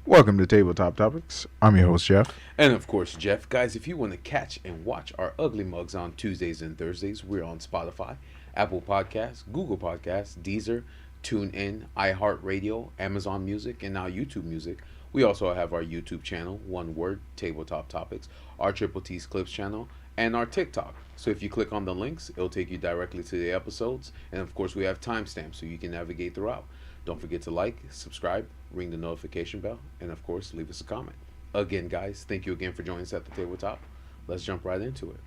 Welcome to Tabletop Topics. I'm your host, Jeff. And of course, Jeff. Guys, if you want to catch and watch our ugly mugs on Tuesdays and Thursdays, we're on Spotify, Apple Podcasts, Google Podcasts, Deezer, TuneIn, iHeartRadio, Amazon Music, and now YouTube Music. We also have our YouTube channel, one word, Tabletop Topics, our Triple T's Clips channel, and our TikTok. So if you click on the links, it'll take you directly to the episodes. And of course, we have timestamps so you can navigate throughout. Don't forget to like, subscribe, ring the notification bell, and of course, leave us a comment. Again, guys, thank you again for joining us at the tabletop. Let's jump right into it.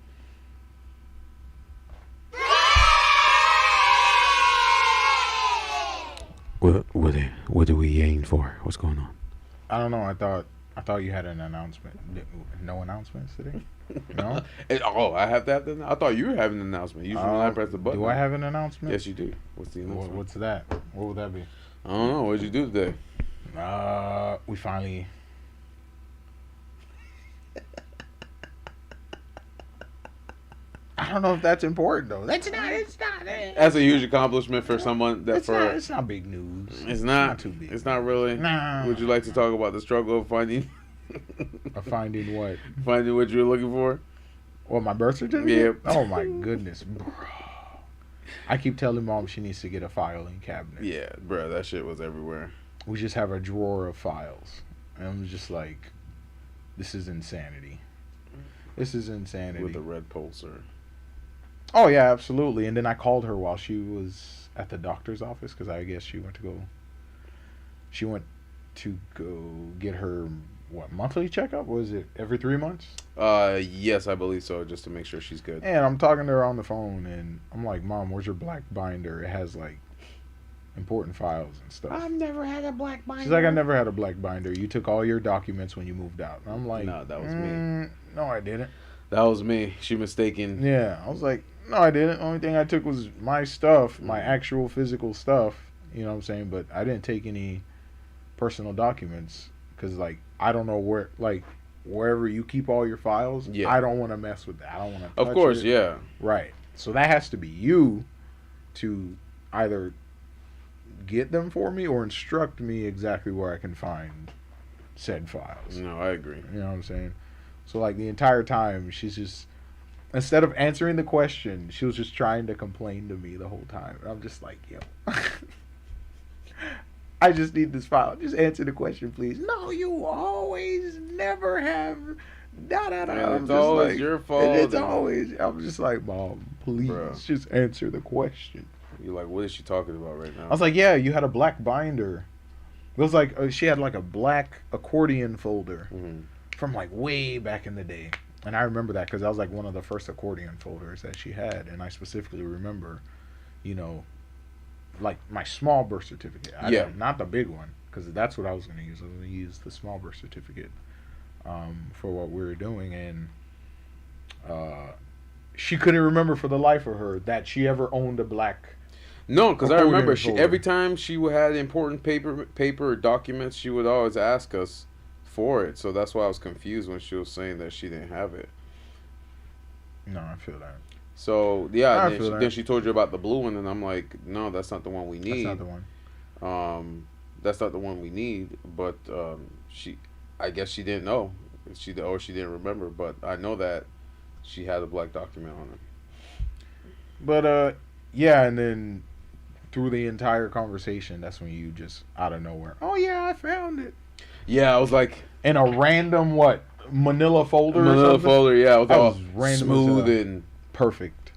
What do we aim for? What's going on? I don't know. I thought you had an announcement. No announcements today? No? I have to have the. I thought you were having an announcement. Usually when I press the button. Do I have an announcement? Yes, you do. What's the announcement? What's that? What would that be? I don't know. What did you do today? We finally. I don't know if that's important though. It's not. That's a huge accomplishment for someone that It's not big news. It's not too big. It's not really. Nah. Would you like to talk about the struggle of finding? Finding what? Finding what you were looking for? What, my birth certificate? Yeah. Oh my goodness, bro. I keep telling Mom she needs to get a filing cabinet. Yeah, bro, that shit was everywhere. We just have a drawer of files. And I'm just like, this is insanity. This is insanity. With a red pulsar. Oh, yeah, absolutely. And then I called her while she was at the doctor's office because I guess she went to go get her, monthly checkup? Was it every 3 months? Yes, I believe so, just to make sure she's good. And I'm talking to her on the phone, and I'm like, Mom, where's your black binder? It has, like, important files and stuff. I've never had a black binder. She's like, I never had a black binder. You took all your documents when you moved out. And I'm like, no, that was me. No, I didn't. That was me. She mistaken. Yeah, I was like, no, I didn't. The only thing I took was my stuff, my actual physical stuff. You know what I'm saying? But I didn't take any personal documents because, like, I don't know where, like, wherever you keep all your files, yeah. I don't want to mess with that. I don't want to touch Of course, it. yeah. Right. So that has to be you to either get them for me or instruct me exactly where I can find said files. No, I agree. You know what I'm saying? So, like, the entire time, she's just, instead of answering the question, she was just trying to complain to me the whole time. And I'm just like, yo, I just need this file. Just answer the question, please. No, you always never have. Yeah, it's always like, your fault. It's always. I'm just like, Mom, please, just answer the question. You're like, what is she talking about right now? I was like, yeah, you had a black binder. It was like, she had like a black accordion folder from like way back in the day. And I remember that because that was like one of the first accordion folders that she had. And I specifically remember, you know, like my small birth certificate. Not the big one, because that's what I was going to use. I was going to use the small birth certificate for what we were doing. And she couldn't remember for the life of her that she ever owned a black. No, because I remember every time she had important paper or documents, she would always ask us for it. So that's why I was confused when she was saying that she didn't have it. No, I feel that. So yeah, then she told you about the blue one, and I'm like, no, that's not the one we need. That's not the one. That's not the one we need. But I guess she didn't know. She didn't remember. But I know that she had a black document on it. But yeah, and then through the entire conversation, that's when you just out of nowhere, oh yeah, I found it. Yeah, I was like, in a random manila folder. Manila folder, yeah. It was all random, smooth and perfect.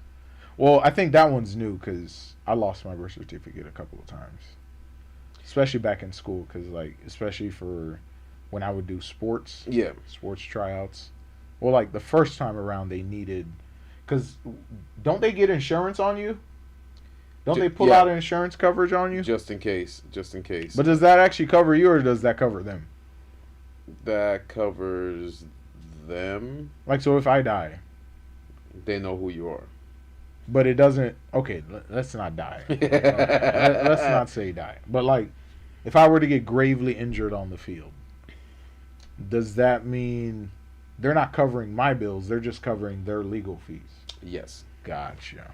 Well, I think that one's new because I lost my birth certificate a couple of times, especially back in school. Because especially for when I would do sports, sports tryouts. Well, like the first time around, they needed, because don't they get insurance on you? Don't they pull out insurance coverage on you? Just in case. But does that actually cover you, or does that cover them? That covers them. Like, so if I die, they know who you are. But it doesn't. Okay, let's not die. Let's not say die. But like, if I were to get gravely injured on the field, does that mean they're not covering my bills? They're just covering their legal fees. Yes. Gotcha.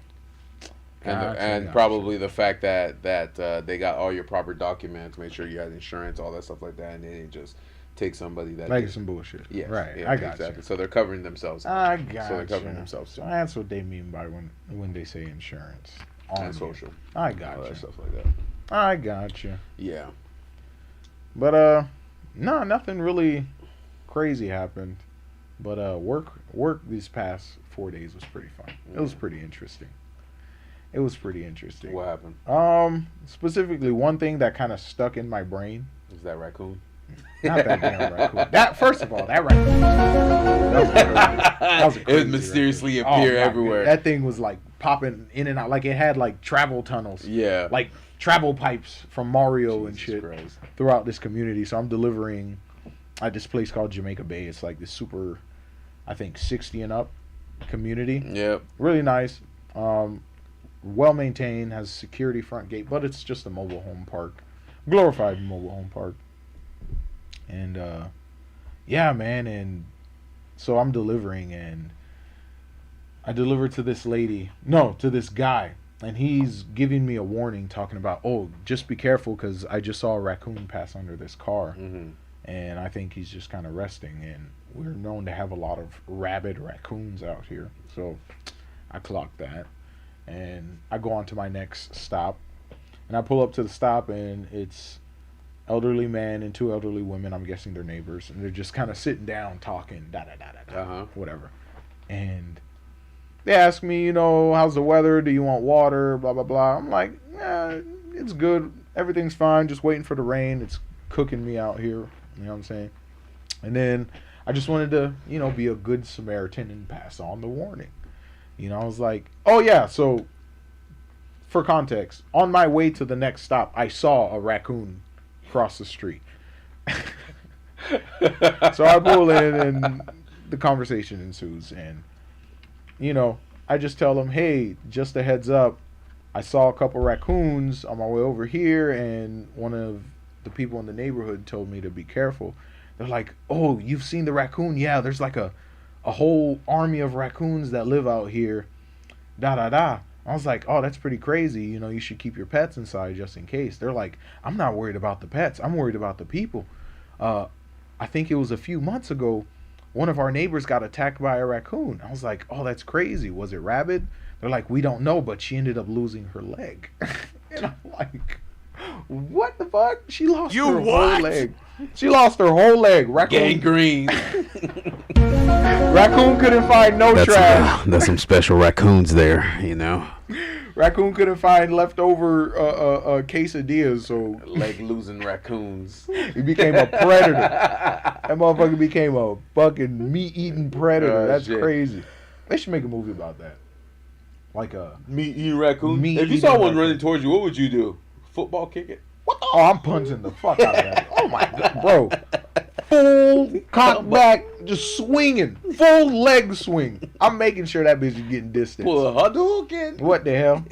And probably the fact that they got all your proper documents, make sure you had insurance, all that stuff like that, and they didn't just take somebody that like some bullshit. Yes, right. Yeah, I got exactly. you. So they're covering themselves. I got So they're covering themselves too. So that's what they mean by when they say insurance And social. I got all you. that stuff like that. I got you. Yeah. But no, nothing really crazy happened. But work these past 4 days was pretty fun. It was pretty interesting. What happened? Specifically, one thing that kind of stuck in my brain. Is that raccoon? Not that damn raccoon. That first of all, that raccoon. That was a it crazy would mysteriously raccoon. appear my everywhere. God. That thing was like popping in and out, like it had like travel tunnels. Yeah. Like travel pipes from Mario and shit Christ. throughout this community. So I'm delivering at this place called Jamaica Bay. It's like this super, I think 60 and up community. Yep. Really nice. Well maintained, has a security front gate, but it's just a mobile home park, glorified mobile home park. And yeah, man, and so I'm delivering, and I delivered to this guy, and he's giving me a warning, talking about, oh, just be careful because I just saw a raccoon pass under this car, and I think he's just kind of resting, and we're known to have a lot of rabid raccoons out here, so I clocked that. And I go on to my next stop, and I pull up to the stop, and it's elderly man and two elderly women. I'm guessing they're neighbors, and they're just kind of sitting down talking, whatever. And they ask me, how's the weather? Do you want water? Blah blah blah. I'm like, it's good. Everything's fine. Just waiting for the rain. It's cooking me out here. You know what I'm saying? And then I just wanted to, be a good Samaritan and pass on the warning. I was like, oh yeah, so for context, on my way to the next stop, I saw a raccoon cross the street. So I pull in and the conversation ensues, and I just tell them, hey, just a heads up, I saw a couple raccoons on my way over here, and one of the people in the neighborhood told me to be careful. They're like, oh, you've seen the raccoon? Yeah, there's like a whole army of raccoons that live out here. I was like, oh, that's pretty crazy. You should keep your pets inside just in case. They're like, I'm not worried about the pets. I'm worried about the people. I think it was a few months ago, one of our neighbors got attacked by a raccoon. I was like, oh, that's crazy. Was it rabid? They're like, we don't know, but she ended up losing her leg. And I'm like, what the fuck? She lost her whole leg. She lost her whole leg. Raccoon. Gangrene. Raccoon couldn't find trash. That's some special raccoons there, Raccoon couldn't find leftover quesadillas, so Leg losing raccoons. he became a predator. That motherfucker became a fucking meat-eating predator. That's shit. Crazy. They should make a movie about that. Like a meat-eating raccoon. If you Meat-eating saw one raccoon. running towards you, what would you do? Football kick it? Oh, I'm punching the fuck out of that. Oh my god, bro. Full cock back, just swinging. Full leg swing. I'm making sure that bitch is getting distance. Pull a Hadouken. What the hell?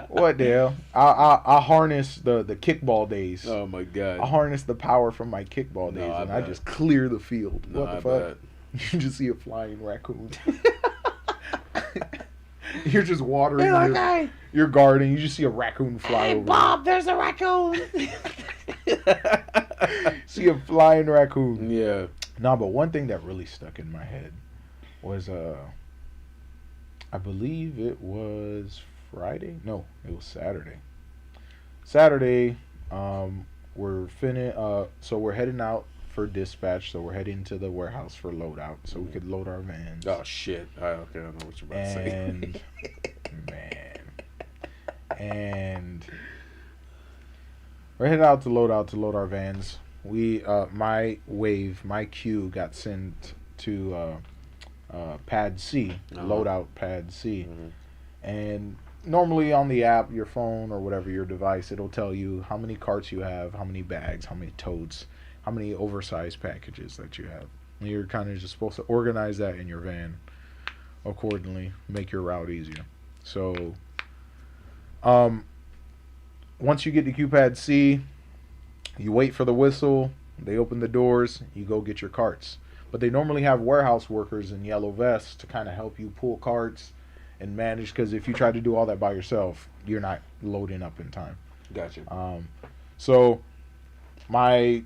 What the hell? I harness the kickball days. Oh my god. I harness the power from my kickball days, and I just clear the field. No, what the fuck? You just see a flying raccoon. You're just watering your garden. You just see a raccoon fly over. Bob, there's a raccoon. See a flying raccoon. Yeah. Nah, but one thing that really stuck in my head was I believe it was Friday. No, it was Saturday. Saturday, we're so we're heading out for dispatch. So we're heading to the warehouse for loadout, so we could load our vans. Oh shit! Okay, I know what you're about to say. And we're heading out to load our vans. We my queue got sent to pad C, loadout pad C, and normally on the app, your phone or whatever your device, it'll tell you how many carts you have, how many bags, how many totes, how many oversized packages that you have. And you're kind of just supposed to organize that in your van accordingly, make your route easier. So, once you get to QPAD C, you wait for the whistle, they open the doors, you go get your carts. But they normally have warehouse workers in yellow vests to kind of help you pull carts and manage, because if you try to do all that by yourself, you're not loading up in time. Gotcha. So my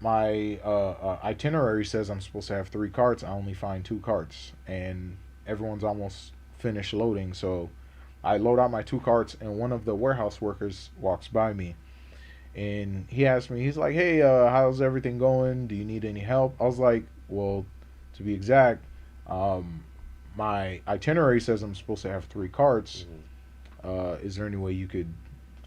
itinerary says I'm supposed to have 3 carts. I only find 2 carts, and everyone's almost finished loading. So I load out my 2 carts, and one of the warehouse workers walks by me, and he asked me, he's like, "Hey, how's everything going? Do you need any help?" I was like, "Well, to be exact, my itinerary says I'm supposed to have 3 carts. Is there any way you could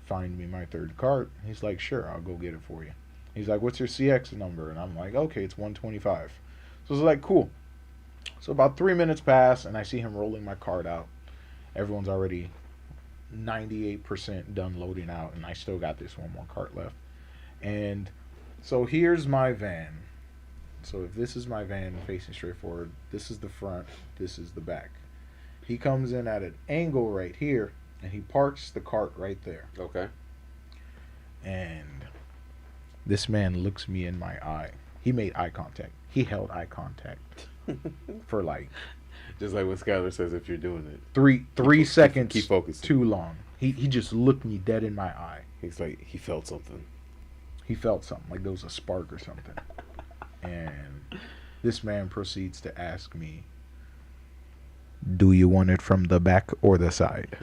find me my 3rd cart?" He's like, "Sure, I'll go get it for you." He's like, "What's your CX number?" And I'm like, "Okay, it's 125. So it's like, cool. So about 3 minutes pass, and I see him rolling my cart out. Everyone's already 98% done loading out, and I still got this one more cart left. And so here's my van. So if this is my van facing straight forward, this is the front, this is the back. He comes in at an angle right here, and he parks the cart right there. Okay. And this man looks me in my eye. He made eye contact. He held eye contact for like, just like what Skylar says, if you're doing it, three seconds. Keep focusing. Too long. He just looked me dead in my eye. He's like, he felt something. He felt something, like there was a spark or something. And this man proceeds to ask me, "Do you want it from the back or the side?"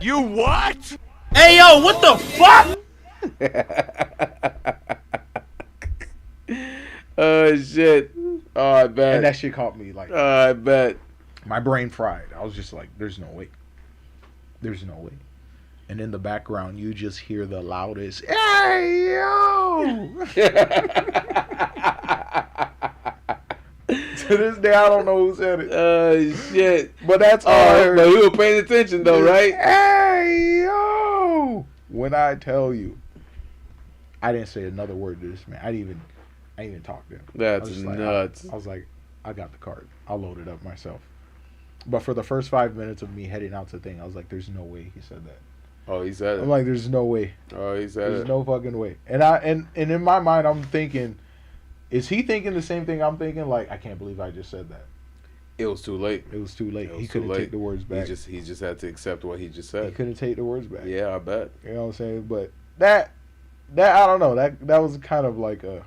You what? Hey yo, what the fuck? Oh shit. Oh, I bet. And that shit caught me like, I bet. my brain fried. I was just like, there's no way. There's no way. And in the background, you just hear the loudest, "Hey, yo!" To this day, I don't know who said it. Shit. But that's all I heard. But you were paying attention though, right? "Hey, yo!" When I tell you, I didn't say another word to this man. I didn't even talk to him. That's I was just like, nuts. I was like, I got the card. I'll load it up myself. But for the first 5 minutes of me heading out to the thing, I was like, there's no way he said that. Oh, he said it. I'm like, there's no way. Oh, he said There's it. no fucking way. And in my mind, I'm thinking, is he thinking the same thing I'm thinking? Like, I can't believe I just said that. It was too late. It was too late. It was He too couldn't late. take the words back. He just had to accept what he just He said. couldn't take the words back. Yeah, I bet. You know what I'm saying? But that I don't know. That was kind of like that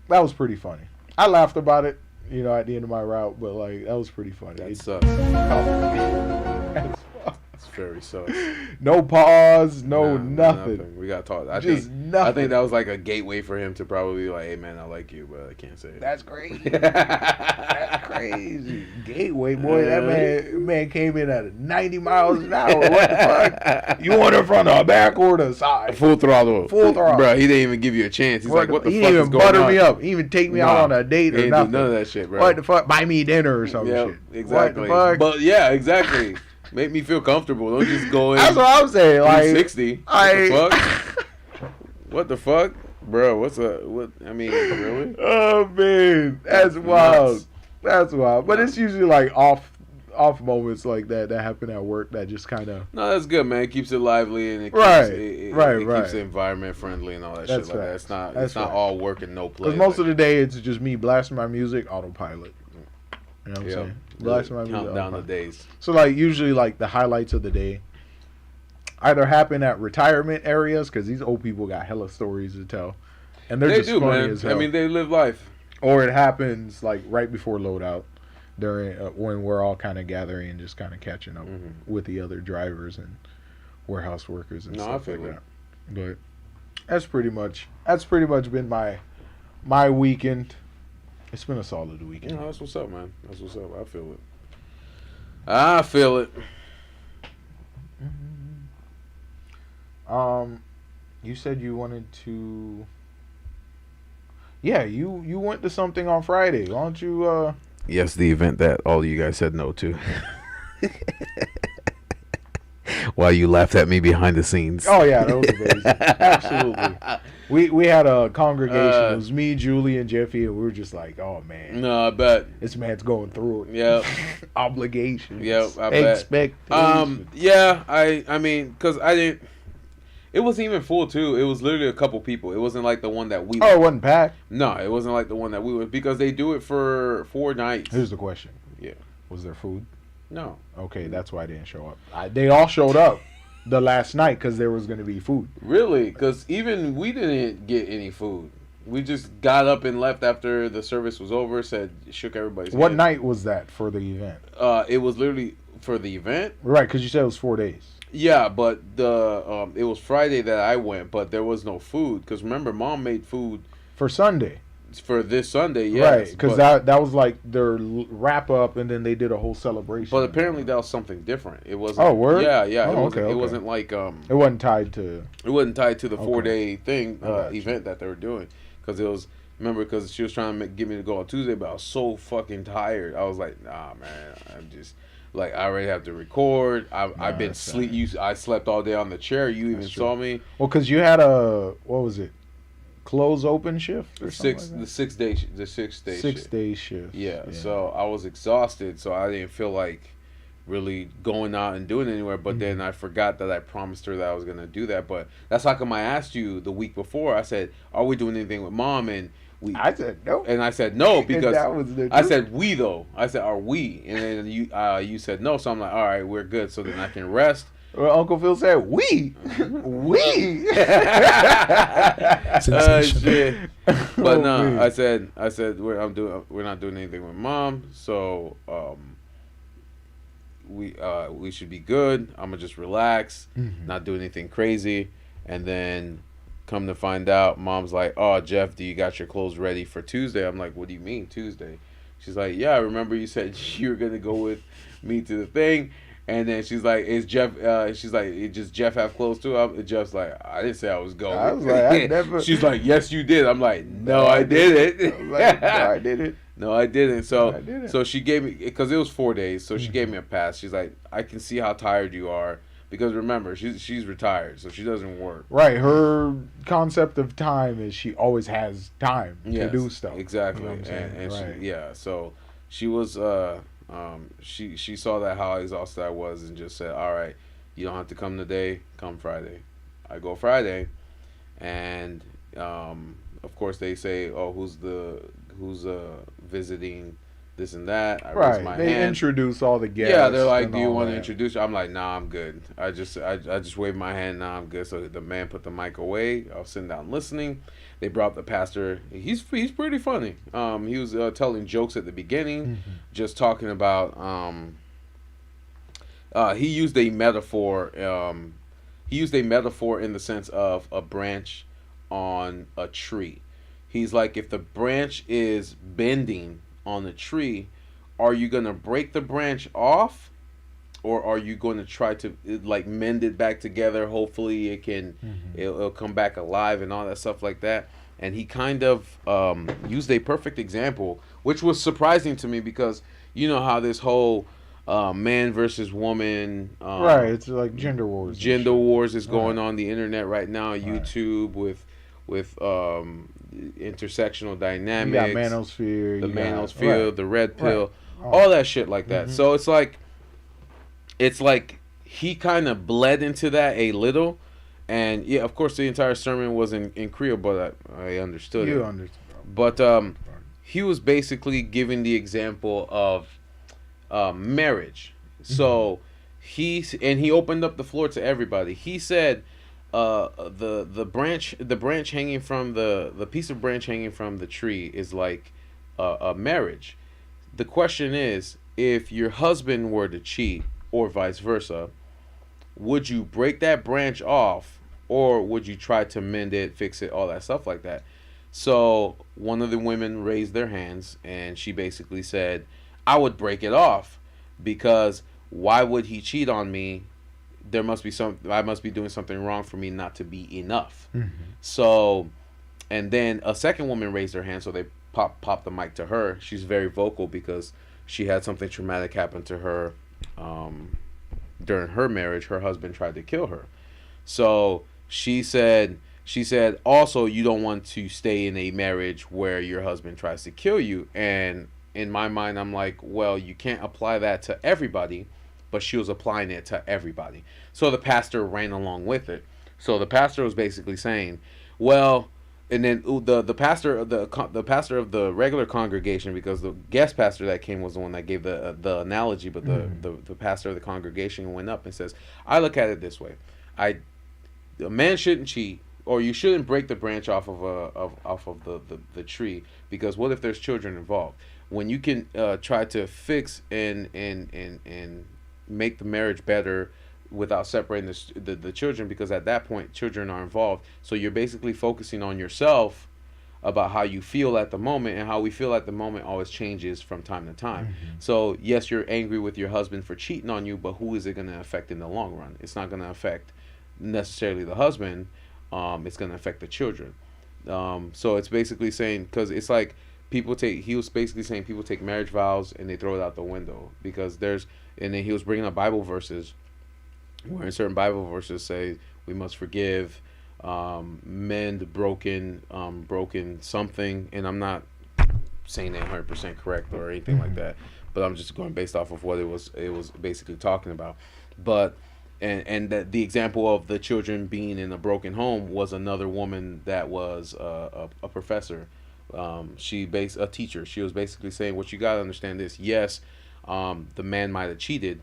was pretty funny. I laughed about it, you know, at the end of my route, but like that was pretty funny. That It sucks. That's It's very sus. no pause, no Nah, nothing. We got to talk. Just nothing. I think that was like a gateway for him to probably be like, "Hey man, I like you, but I can't say it." That's crazy. That's crazy. Gateway, boy. That man came in at 90 miles an hour. What the fuck? You want it from the back or the side? Full throttle. Full throttle. Bro, he didn't even give you a chance. He's like, "What the he fuck didn't is even going on?" butter me up. He didn't even take me out on a date He or ain't nothing. do none of that shit, bro. What the fuck? Buy me dinner or some Yep, shit. exactly. What the fuck? But yeah, exactly. Make me feel comfortable. Don't just go in. That's what I'm saying. Like 360. What the fuck? What the fuck? Bro, what? I mean, really? Oh man, that's wild. Nuts. That's wild. But it's usually like off moments like that happen at work that just kind of. No, that's good, man. It keeps it lively and it keeps, Right, it right. keeps the environment friendly and all that That's shit like right. that. It's not That's it's not right. all work and no play. Because most of the day it's just me blasting my music, autopilot. You know what I'm yeah, saying? Blasting my music, count down the autopilot. days. So like usually like the highlights of the day either happen at retirement areas because these old people got hella stories to tell, and they're They just do, funny man. as hell. I mean, they live life. Or it happens like right before loadout, during when we're all kind of gathering and just kind of catching up with the other drivers and warehouse workers and No, I stuff feel like it. that. But that's pretty much been my weekend. It's been a solid weekend. You know, that's what's up, man. That's what's up. I feel it. I feel it. You said you wanted to. Yeah, you went to something on Friday. Why don't you? Yes, the event that all you guys said no to. While you laughed at me behind the scenes. Oh yeah, that was amazing. Absolutely. We had a congregation. It was me, Julie, and Jeffy, and we were just like, oh man, No, I bet. this man's going through it. Yep. Obligations. Yep, I bet. Expectations. Yeah, I mean, because I didn't. It wasn't even full too. It was literally a couple people. It wasn't like the one that we. Oh, it wasn't packed. No, it wasn't like the one that we were because they do it for 4 nights. Here's the question. Yeah. Was there food? No. Okay, that's why I didn't show up. They all showed up the last night because there was going to be food. Really? Because even we didn't get any food. We just got up and left after the service was over. Shook everybody's What hand. night was that for the event? It was literally for the event. Right, because you said it was 4 days. Yeah, but it was Friday that I went, but there was no food because remember, Mom made food For Sunday. for this Sunday. Yes, Right, because that was like their wrap up, and then they did a whole celebration. But apparently that was something different. It wasn't. Oh, word? Yeah. Oh, It wasn't like It wasn't tied to. It wasn't tied to the 4-day Okay. event that they were doing because it was. Remember, because she was trying to get me to go on Tuesday, but I was so fucking tired. I was like, nah, man, I'm just like I already have to record. I've been sleep. I slept all day on the chair. You even saw me. Well, because you had what was it? Close open shift or The 6 day shift. 6 day shift. Yeah. So I was exhausted, so I didn't feel like really going out and doing it anywhere. But then I forgot that I promised her that I was gonna do that. But that's how come I asked you the week before. I said, "Are we doing anything with Mom?" And I said no. And I said no because that was the I truth. said we though. I said are we? And then you said no. So I'm like, all right, we're good. So then I can rest. Well, Uncle Phil said we. Shit. But no, man. I said we're not doing anything with Mom. So we should be good. I'm gonna just relax, not do anything crazy, and then come to find out, Mom's like, "Oh, Jeff, do you got your clothes ready for Tuesday?" I'm like, "What do you mean Tuesday?" She's like, "Yeah, I remember you said you were gonna go with me to the thing." And then she's like, "Is Jeff?" She's like, "Does Jeff have clothes too?" Jeff's like, "I didn't say I was going." I was like, I never. She's like, "Yes, you did." I'm like, "No, I didn't." I was like, no, I didn't. No, I didn't. So, I didn't. so she gave me, because it was 4 days. So she gave me a pass. She's like, "I can see how tired you are." Because remember, she's retired, so she doesn't work. Right. Her concept of time is she always has time to do stuff. Exactly. You know what I'm and saying? she, so she was she saw that how exhausted I was and just said, "All right, you don't have to come today. Come Friday." I go Friday, and of course they say, "Oh, who's visiting?" This and that. I raise my They hand. introduce all the guests. Yeah, they're like, and "Do you all want to that. introduce you?" I'm like, "Nah, I'm good." I just waved my hand. "Nah, I'm good." So the man put the mic away. I was sitting down listening. They brought up the pastor. He's pretty funny. He was telling jokes at the beginning, just talking about. He used a metaphor. He used a metaphor in the sense of a branch on a tree. He's like, if the branch is bending on the tree, are you gonna break the branch off, or are you going to try to like mend it back together? Hopefully it can it'll come back alive and all that stuff like that. And he kind of used a perfect example, which was surprising to me because you know how this whole man versus woman Right, it's like gender wars. Is going on the internet right now. YouTube with intersectional dynamics. You got manosphere. The manosphere, the red pill, Oh. all that shit like that. So it's like he kind of bled into that a little, and yeah, of course the entire sermon was in Creole, but I understood You it. understand. But he was basically giving the example of marriage. So he opened up the floor to everybody. He said the branch hanging from the piece of branch hanging from the tree is like a marriage. The question is, if your husband were to cheat or vice versa, would you break that branch off, or would you try to mend it, fix it, all that stuff like that? So one of the women raised their hands and she basically said, "I would break it off, because why would he cheat on me? I must be doing something wrong for me not to be enough." So, and then a second woman raised her hand, so they popped the mic to her. She's very vocal because she had something traumatic happen to her during her marriage. Her husband tried to kill her. So she said also, you don't want to stay in a marriage where your husband tries to kill you. And in my mind, I'm like, well, you can't apply that to everybody, but she was applying it to everybody. So the pastor ran along with it. So the pastor was basically saying, well, and then the pastor of the pastor of the regular congregation, because the guest pastor that came was the one that gave the analogy, but the pastor of the congregation went up and says, I look at it this way, a man shouldn't cheat, or you shouldn't break the branch off of the tree, because what if there's children involved? When you can try to fix and make the marriage better without separating the children, because at that point children are involved, so you're basically focusing on yourself about how you feel at the moment, and how we feel at the moment always changes from time to time. So yes, you're angry with your husband for cheating on you, but who is it going to affect in the long run? It's not going to affect necessarily the husband. It's going to affect the children. So it's basically saying, because it's like he was basically saying people take marriage vows and they throw it out the window, because and then he was bringing up Bible verses where in certain Bible verses say we must forgive, mend broken something, and I'm not saying that 100% correct or anything like that, but I'm just going based off of what it was basically talking about. But and that the example of the children being in a broken home was another woman that was a professor, a teacher. She was basically saying, what you gotta understand is, yes, the man might have cheated,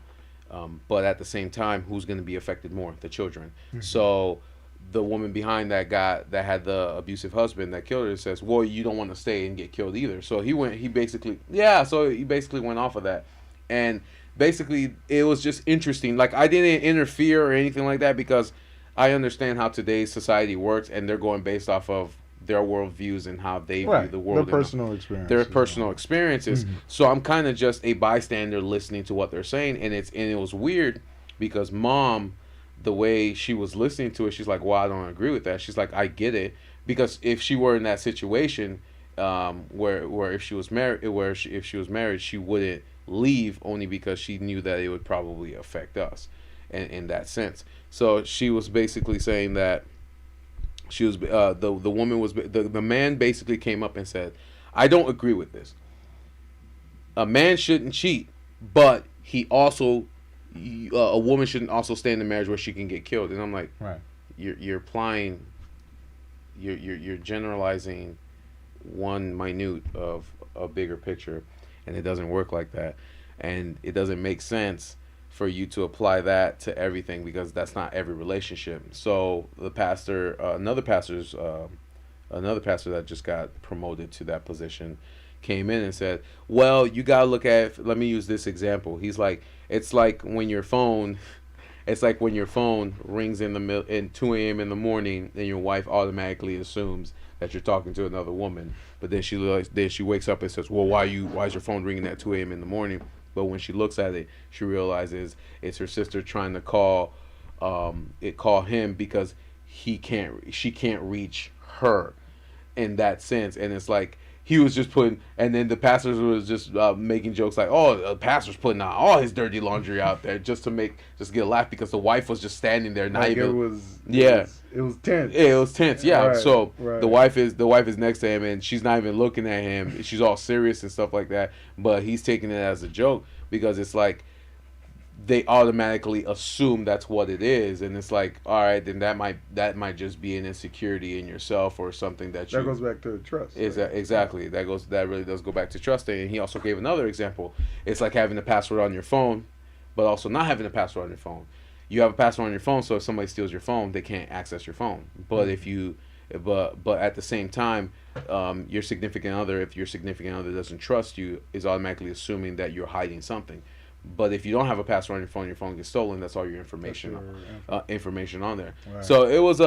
but at the same time, who's going to be affected more? The children. So the woman behind that guy that had the abusive husband that killed her says, well, you don't want to stay and get killed either. So he basically went off of that. And basically it was just interesting. Like, I didn't interfere or anything like that, because I understand how today's society works, and they're going based off of their worldviews and how they view the world. Their personal experiences. Their personal experiences. So I'm kind of just a bystander listening to what they're saying, and it was weird because Mom, the way she was listening to it, she's like, well, I don't agree with that. She's like, I get it, because if she were in that situation, where if she was married, she wouldn't leave, only because she knew that it would probably affect us, in that sense. So she was basically saying that she was the woman was the man basically came up and said, I don't agree with this. A man shouldn't cheat, but a woman shouldn't also stay in a marriage where she can get killed. And I'm like, right, you're applying, you're generalizing one minute of a bigger picture, and it doesn't work like that, and it doesn't make sense for you to apply that to everything, because that's not every relationship. So the pastor, another pastor that just got promoted to that position, came in and said, well, you gotta look at, let me use this example. He's like, it's like when your phone rings in 2 a.m. in the morning, and your wife automatically assumes that you're talking to another woman, but then she wakes up and says, well, why is your phone ringing at 2 a.m. in the morning? But when she looks at it, she realizes it's her sister trying to call him, because she can't reach her in that sense. And it's like, he was just putting, and then the pastor was just making jokes like, oh, the pastor's putting out all his dirty laundry out there just to get a laugh, because the wife was just standing there, not even. It was tense. Yeah, it was tense. Yeah. Right, so right. the wife is next to him, and she's not even looking at him. She's all serious and stuff like that. But he's taking it as a joke, because it's like they automatically assume that's what it is, and it's like, all right, then that might just be an insecurity in yourself, or something that goes back to trust. Exactly. That really does go back to trusting. And he also gave another example. It's like having a password on your phone, but also not having a password on your phone. You have a password on your phone, so if somebody steals your phone, they can't access your phone. But but at the same time, if your significant other doesn't trust you, is automatically assuming that you're hiding something. But if you don't have a password on your phone gets stolen, that's all your information on there. Right. So it was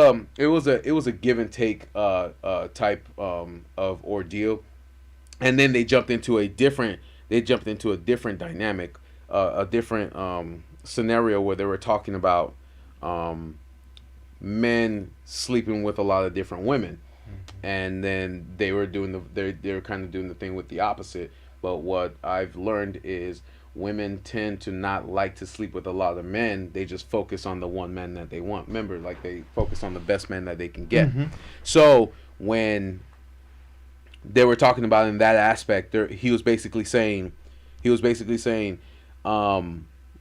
a give and take type of ordeal, and then they jumped into a different dynamic, a different scenario where they were talking about men sleeping with a lot of different women, and then they were kind of doing the thing with the opposite. But what I've learned is, women tend to not like to sleep with a lot of men. They just focus on the one man that they want. Remember, like, they focus on the best man that they can get. So when they were talking about in that aspect, he was basically saying,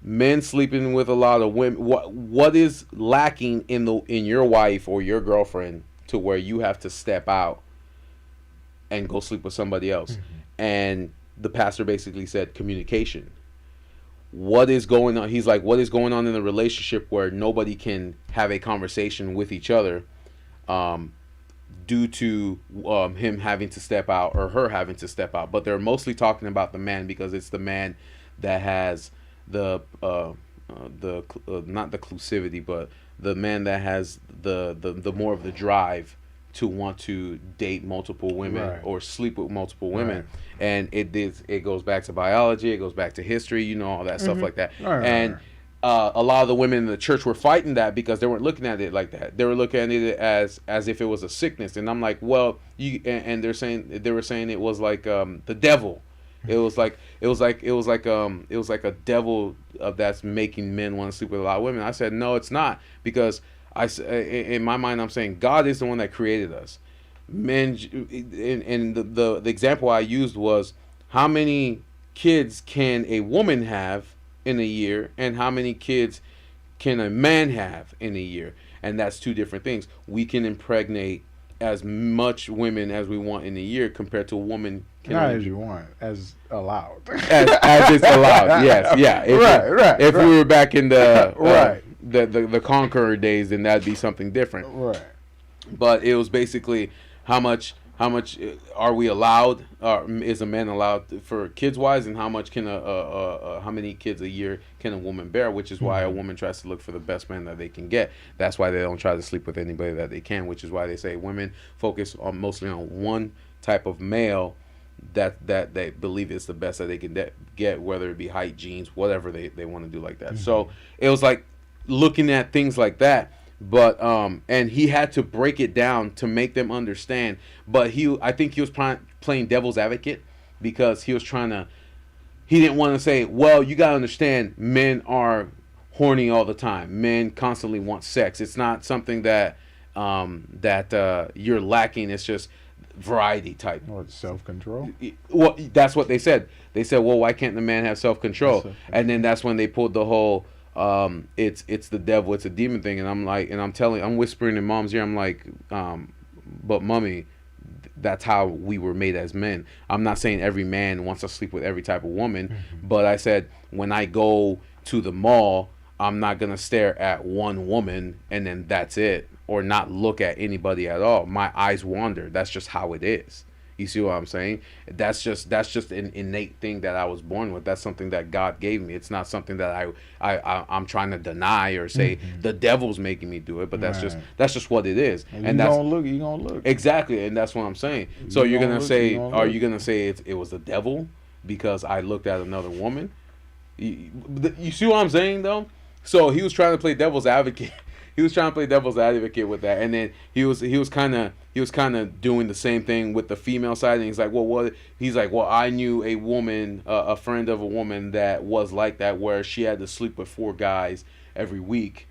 men sleeping with a lot of women. What is lacking in your wife or your girlfriend to where you have to step out and go sleep with somebody else. And the pastor basically said communication. What is going on? He's like, what is going on in the relationship where nobody can have a conversation with each other due to him having to step out or her having to step out? But they're mostly talking about the man because it's the man that has the not the exclusivity, but the man that has the more of the drive to want to date multiple women or sleep with multiple women. And it goes back to biology, it goes back to history, you know, all that stuff like that. And a lot of the women in the church were fighting that because they weren't looking at it like that. They were looking at it as if it was a sickness. And I'm like, well, and they were saying it was like the devil. It was like a devil that's making men want to sleep with a lot of women. I said, no, it's not, because in my mind, I'm saying God is the one that created us. Men, and the example I used was, how many kids can a woman have in a year, and how many kids can a man have in a year? And that's two different things. We can impregnate as much women as we want in a year compared to a woman. Not as you want, as allowed. as it's allowed, yes, yeah. If we were back in the the conqueror days, then that'd be something different. Right. But it was basically how much are we allowed? Is a man allowed for kids wise, and how much can how many kids a year can a woman bear? Which is why a woman tries to look for the best man that they can get. That's why they don't try to sleep with anybody that they can. Which is why they say women focus mostly on one type of male that they believe is the best that they can get, whether it be height, genes, whatever they want to do like that. So it was like looking at things like that. But and he had to break it down to make them understand. But I think he was playing devil's advocate, because he didn't want to say, well, you gotta understand, men are horny all the time. Men constantly want sex. It's not something that you're lacking. It's just variety type. Or self-control. Well, that's what they said. They said, well, why can't the man have self-control? And then that's when they pulled the whole it's the devil, it's a demon thing. And I'm like, I'm whispering in mom's ear, I'm like, but mommy, that's how we were made as men. I'm not saying every man wants to sleep with every type of woman, but I said, when I go to the mall, I'm not gonna stare at one woman and then that's it, or not look at anybody at all. My eyes wander. That's just how it is. You see what I'm saying? That's just an innate thing that I was born with. That's something that God gave me. It's not something that I'm trying to deny or say the devil's making me do it. But that's just what it is. And that's you gonna look exactly. And that's what I'm saying. So are you gonna say it was the devil because I looked at another woman? You see what I'm saying though? So he was trying to play devil's advocate. He was trying to play devil's advocate with that, and then he was kind of doing the same thing with the female side. And he's like, well, I knew a woman, a friend of a woman that was like that, where she had to sleep with 4 guys every week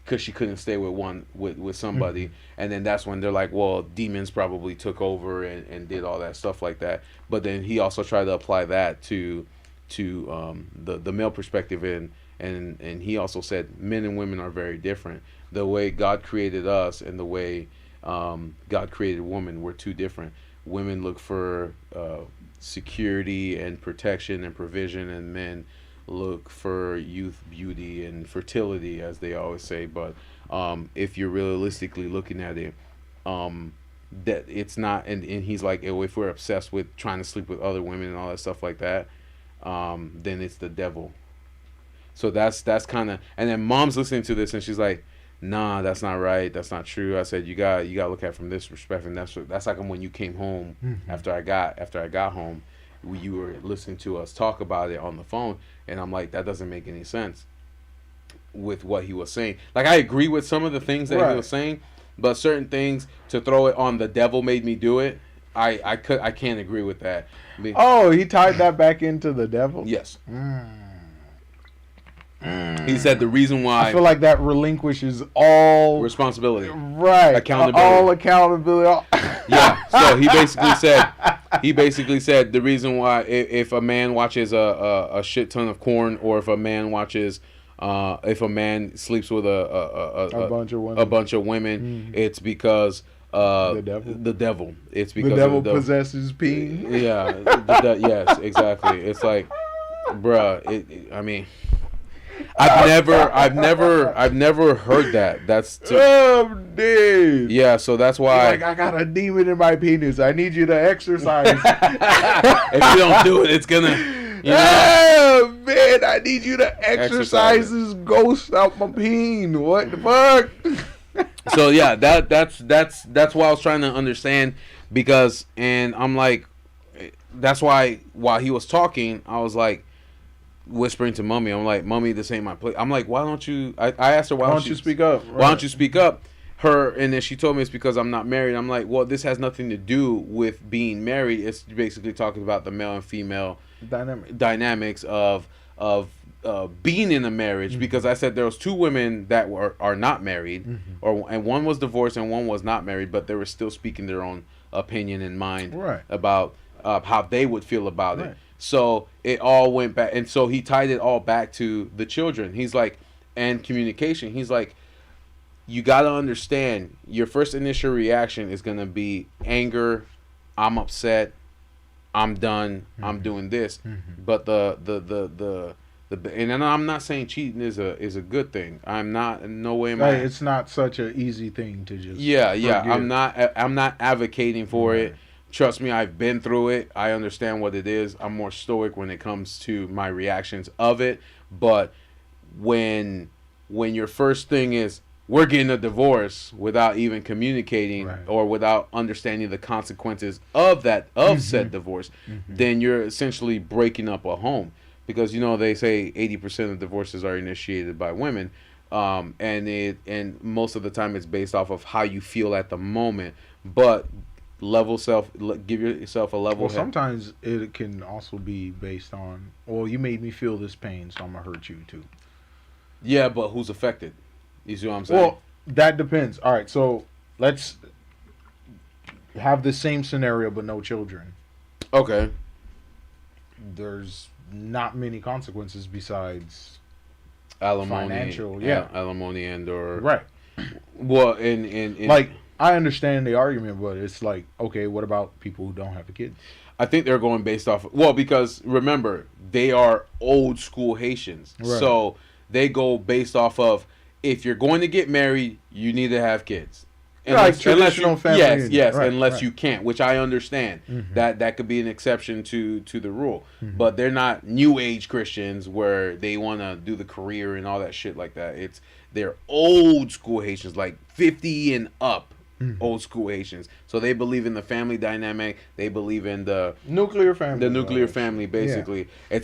because she couldn't stay with somebody. And then that's when they're like, well, demons probably took over and did all that stuff like that. But then he also tried to apply that to the male perspective, and he also said men and women are very different. The way God created us and the way God created women were two different. Women look for security and protection and provision, and men look for youth, beauty, and fertility, as they always say. But if you're realistically looking at it, that it's not. And he's like, if we're obsessed with trying to sleep with other women and all that stuff like that, then it's the devil. So that's kind of. And then mom's listening to this and she's like, nah, that's not right. That's not true. I said, you got to look at it from this perspective. And that's like when you came home after I got home, you were listening to us talk about it on the phone. And I'm like, that doesn't make any sense with what he was saying. Like, I agree with some of the things that he was saying, but certain things, to throw it on the devil made me do it, I can't agree with that. Oh, he tied that back into the devil? Yes. He said the reason why, I feel like that relinquishes all responsibility, accountability, all accountability. Yeah. So he basically said the reason why, if a man watches a shit ton of porn, or if a man watches, if a man sleeps with a bunch of women, it's because The devil. The devil. It's The because devil of the, possesses peen. Yeah. Yes, exactly. It's like, bruh. I mean, I've never heard that. That's Oh, dude. yeah. So that's why. Like, I got a demon in my penis. I need you to exercise. If you don't do it, it's gonna. You know? Oh, man, I need you to exercise this ghost out my peen. What the fuck? So yeah, that's why I was trying to understand, because, and I'm like, that's why while he was talking, I was like whispering to Mummy. I'm like, Mummy, this ain't my place. I'm like, why don't you? I asked her, why don't you speak up? Right. Why don't you speak up? And then she told me it's because I'm not married. I'm like, well, this has nothing to do with being married. It's basically talking about the male and female dynamics of being in a marriage. Mm-hmm. Because I said there was 2 women that are not married, mm-hmm. and one was divorced and one was not married, but they were still speaking their own opinion in mind, right, about how they would feel about it. So it all went back, and so he tied it all back to the children. He's like, and communication. He's like, you got to understand, your first initial reaction is going to be anger. I'm upset. I'm done. Mm-hmm. I'm doing this. Mm-hmm. But the and I'm not saying cheating is a good thing. I'm not, in no way am I. It's not such an easy thing to just forgive. I'm not advocating for it. Trust me, I've been through it. I understand what it is. I'm more stoic when it comes to my reactions of it. But when your first thing is, we're getting a divorce, without even communicating, or without understanding the consequences of mm-hmm. said divorce, mm-hmm. then you're essentially breaking up a home. Because, they say 80% of divorces are initiated by women, and most of the time it's based off of how you feel at the moment. But give yourself a level. Well, sometimes it can also be based on, well, you made me feel this pain, so I'm gonna hurt you too. Yeah, but who's affected? You see what I'm saying? Well, that depends. All right, so let's have the same scenario but no children. Okay. There's not many consequences besides alimony, financial, alimony and or right. Well, in like, I understand the argument, but it's like, okay, what about people who don't have a kid? I think they're going based off. Well, because remember, they are old school Haitians, right. So they go based off of, if you're going to get married, you need to have kids. Traditional family. Yes, right, unless you can't, which I understand. Mm-hmm. That could be an exception to the rule. Mm-hmm. But they're not new age Christians where they want to do the career and all that shit like that. They're old school Haitians, like 50 and up. Mm-hmm. Old school Haitians. So they believe in the family dynamic. They believe in the nuclear family. The nuclear family, basically. Yeah.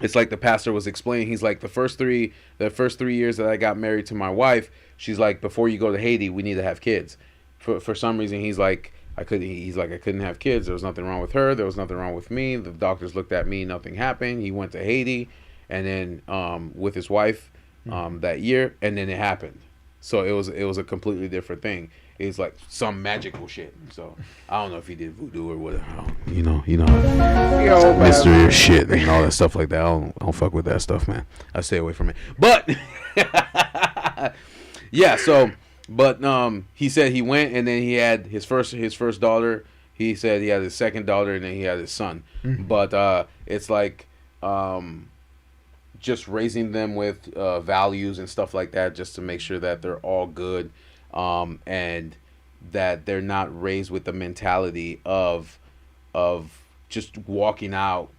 It's like the pastor was explaining. He's like, the first 3 years that I got married to my wife, she's like, before you go to Haiti, we need to have kids. For some reason, he's like, I couldn't have kids. There was nothing wrong with her. There was nothing wrong with me. The doctors looked at me. Nothing happened. He went to Haiti, and then with his wife that year, and then it happened. So it was a completely different thing. It's like some magical shit. So I don't know if he did voodoo or whatever. You know, mystery or shit and all that stuff like that. I don't fuck with that stuff, man. I stay away from it. But yeah. So, but he said he went, and then he had his first daughter. He said he had his second daughter, and then he had his son. Mm-hmm. But it's like just raising them with values and stuff like that, just to make sure that they're all good, and that they're not raised with the mentality of just walking out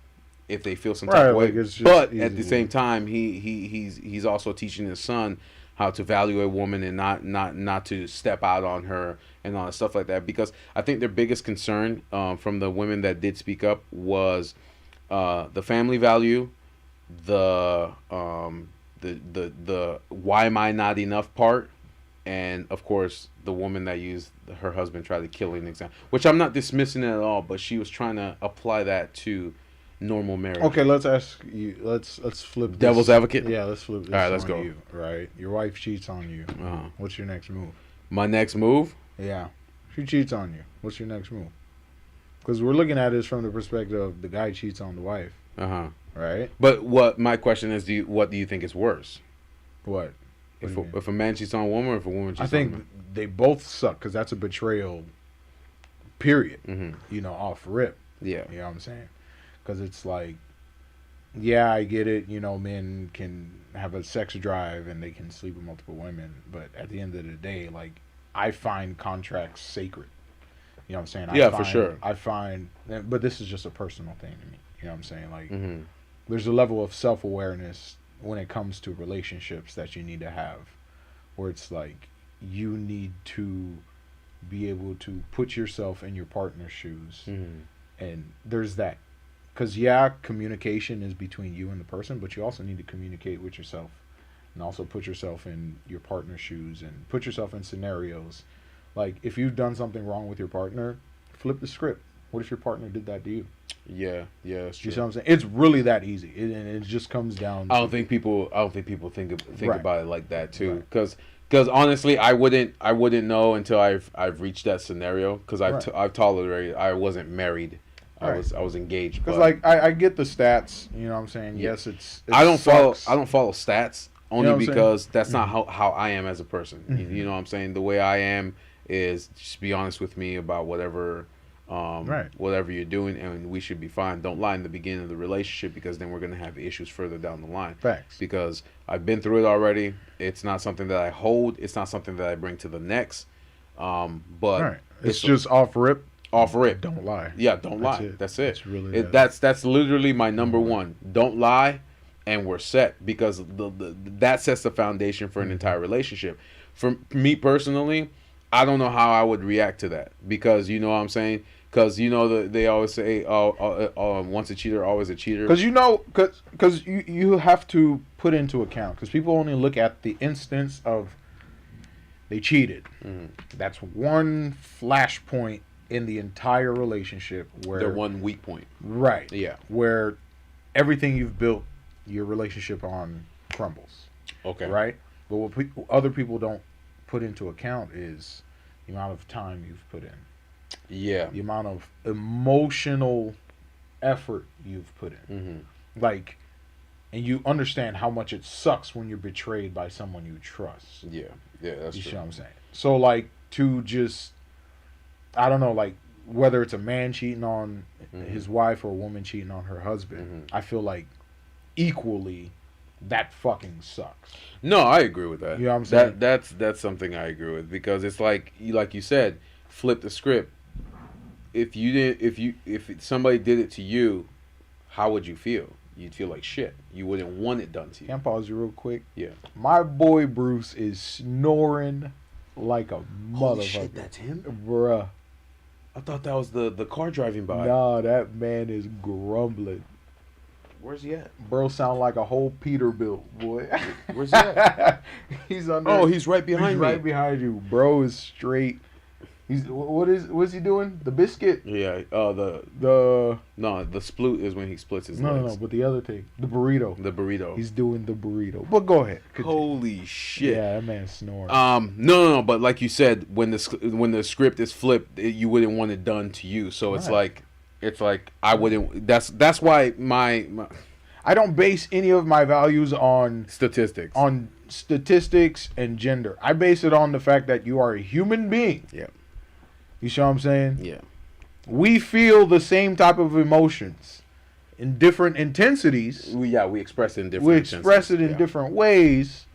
if they feel some type of way. But at the same time, he's also teaching his son how to value a woman and not to step out on her and all that stuff like that. Because I think their biggest concern from the women that did speak up was the family value, the why am I not enough part, and of course the woman that used her husband tried to kill an example, which I'm not dismissing it at all, but she was trying to apply that to normal marriage. Okay, let's ask you. Let's flip. Devil's advocate. Yeah, let's flip this. All right, let's go. You, right, your wife cheats on you. What's your next move? My next move? Yeah, she cheats on you. What's your next move? Because we're looking at this from the perspective of the guy cheats on the wife. Right. But what my question is, what do you think is worse? What? If a man cheats on a woman, or if a woman cheats I on a think man. they both suck because that's a betrayal. Period. You know, off rip. Yeah. You know what I'm saying? Because it's like, yeah, I get it. You know, men can have a sex drive and they can sleep with multiple women, but at the end of the day, like, I find contracts sacred. You know what I'm saying? Yeah, for sure. I find, but this is just a personal thing to me. You know what I'm saying? Like, there's a level of self-awareness when it comes to relationships that you need to have, where it's like you need to be able to put yourself in your partner's shoes, and there's that. Because, yeah, communication is between you and the person, but you also need to communicate with yourself and also put yourself in your partner's shoes and put yourself in scenarios. Like, if you've done something wrong with your partner, flip the script. What if your partner did that to you? Yeah, that's true. You see what I'm saying? It's really that easy, and it just comes down. I don't think people think Right. about it like that too. Right. Because honestly, I wouldn't know until I've reached that scenario. Because I've tolerated. I wasn't married. Right. I was engaged. Because, like, I get the stats. You know what I'm saying? Yeah. Yes, it's. I don't follow stats only You know what I'm because saying? that's not how I am as a person. You know what I'm saying? The way I am is just be honest with me about whatever whatever you're doing, and we should be fine. Don't lie in the beginning of the relationship, because then we're going to have issues further down the line. Facts. Because I've been through it already. It's not something that I hold. It's not something that I bring to the next. But Right. It's just off rip. Off rip. Don't lie. Yeah, don't That's lie. it. That's it. It's really that's literally my number one. Don't lie, and we're set, because that sets the foundation for an entire relationship. For me personally, I don't know how I would react to that, because you know what I'm saying. Because you know they always say, once a cheater, always a cheater. Because you have to put into account, because people only look at the instance of they cheated. That's one flashpoint in the entire relationship where the one weak point. Right. Yeah. Where everything you've built your relationship on crumbles. Okay. Right. But what other people don't put into account is the amount of time you've put in. Yeah. The amount of emotional effort you've put in. Like, and you understand how much it sucks when you're betrayed by someone you trust. Yeah, that's You true. see what I'm saying? So, like, to just, I don't know, like, whether it's a man cheating on his wife or a woman cheating on her husband, I feel like equally that fucking sucks. No, I agree with that. You know what I'm saying? That's something I agree with, because it's like you said, flip the script. If somebody did it to you, how would you feel? You'd feel like shit. You wouldn't want it done to you. Can I pause you real quick? Yeah. My boy Bruce is snoring like a motherfucker. Holy shit, that's him? Bruh. I thought that was the car driving by. Nah, that man is grumbling. Where's he at? Bro sound like a whole Peterbilt, boy. Where's he at? He's under. Oh, he's right behind me. Right behind you. Bro is straight. What's he doing? The biscuit? Yeah. The No, the sploot is when he splits his legs. No, but the other thing, the burrito. The burrito. He's doing the burrito. But go ahead. Continue. Holy shit. Yeah, that man's snoring. No. But like you said, when the script is flipped, you wouldn't want it done to you. So it's like I wouldn't. That's why my I don't base any of my values on statistics. On statistics and gender. I base it on the fact that you are a human being. Yeah. You see what I'm saying? Yeah. We feel the same type of emotions in different intensities. We express it in different. We express it in different ways,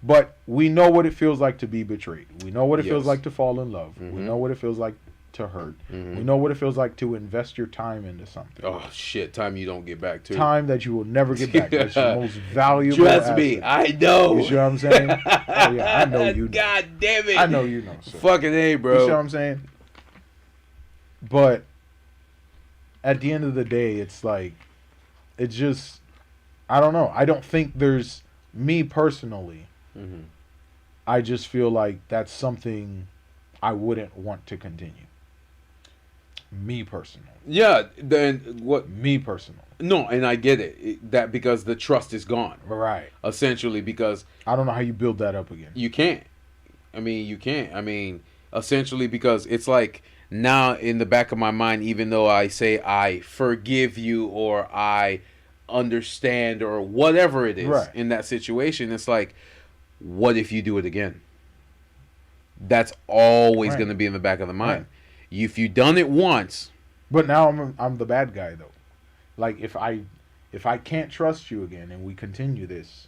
but we know what it feels like to be betrayed. We know what it feels like to fall in love. We know what it feels like to hurt. We know what it feels like to invest your time into something. Oh shit! Time you don't get back to. Time that you will never get back. That's your most valuable. Trust me, I know. You see what I'm saying? Oh yeah, I know you know. God damn it! I know you know. Sir. Fucking A, bro. You see what I'm saying? But at the end of the day, it's like, it's just, I don't know. I don't think there's, me personally, I just feel like that's something I wouldn't want to continue. Me personally. Yeah, then what? Me personally. No, and I get it. That because the trust is gone. Right. Essentially, because I don't know how you build that up again. You can't. You can't. Essentially, because it's like, now in the back of my mind, even though I say I forgive you or I understand or whatever it is in that situation, it's like what if you do it again? That's always Right. going to be in the back of the mind. Right. If you done it once, But now I'm the bad guy though. Like if I can't trust you again and we continue this,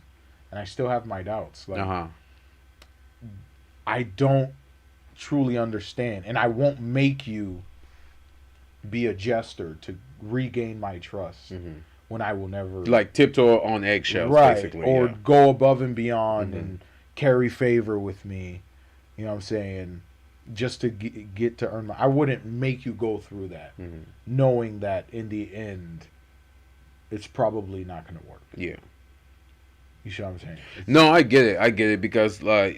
and I still have my doubts, like I don't truly understand, and I won't make you be a jester to regain my trust when I will never like tiptoe on eggshells, right, basically, or yeah. go above and beyond and carry favor with me. You know what I'm saying? Just to get to earn my. I wouldn't make you go through that, knowing that in the end, it's probably not going to work. Yeah. You see what I'm saying? No, I get it because I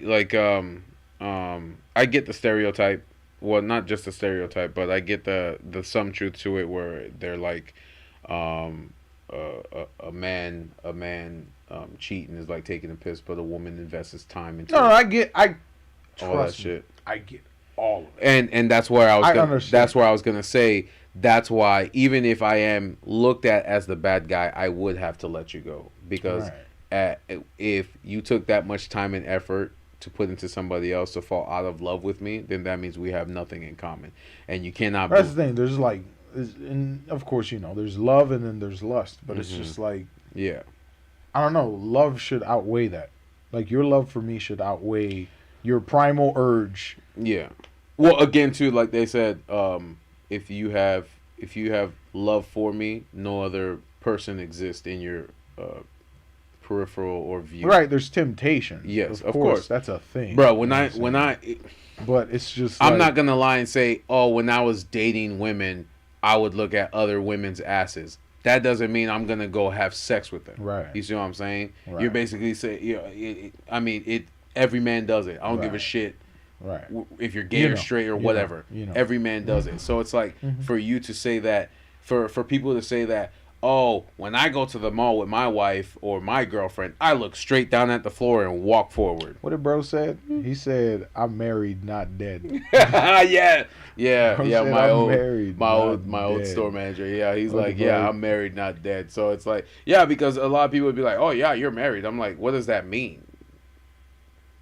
get the stereotype. Well, not just the stereotype, but I get the some truth to it where they're like, a man cheating is like taking a piss, but a woman invests his time into No, I get. all that shit. I get all of it. And that's where I was. Understand. That's where I was gonna say. That's why even if I am looked at as the bad guy, I would have to let you go because if you took that much time and effort to put into somebody else to fall out of love with me, then that means we have nothing in common, and you cannot. That's the thing. There's like, and of course there's love and then there's lust, but it's just like, yeah, I don't know. Love should outweigh that. Like your love for me should outweigh your primal urge. Yeah. Well, again, too, like they said, if you have love for me, no other person exists in your peripheral or view. Right, there's temptation. Yes, of course. That's a thing. Bro, but it's just I'm not going to lie and say, "Oh, when I was dating women, I would look at other women's asses." That doesn't mean I'm going to go have sex with them. Right. You see what I'm saying? Right. You're basically saying, every man does it. I don't give a shit. Right. If you're gay or straight or whatever, every man does it. So it's like for you to say that, for people to say that, oh, when I go to the mall with my wife or my girlfriend, I look straight down at the floor and walk forward. What did bro said? He said, "I'm married, not dead." yeah. Said, My old store manager. Yeah, he's What like, the yeah, fuck? I'm married, not dead. So it's like, yeah, because a lot of people would be like, oh yeah, you're married. I'm like, what does that mean?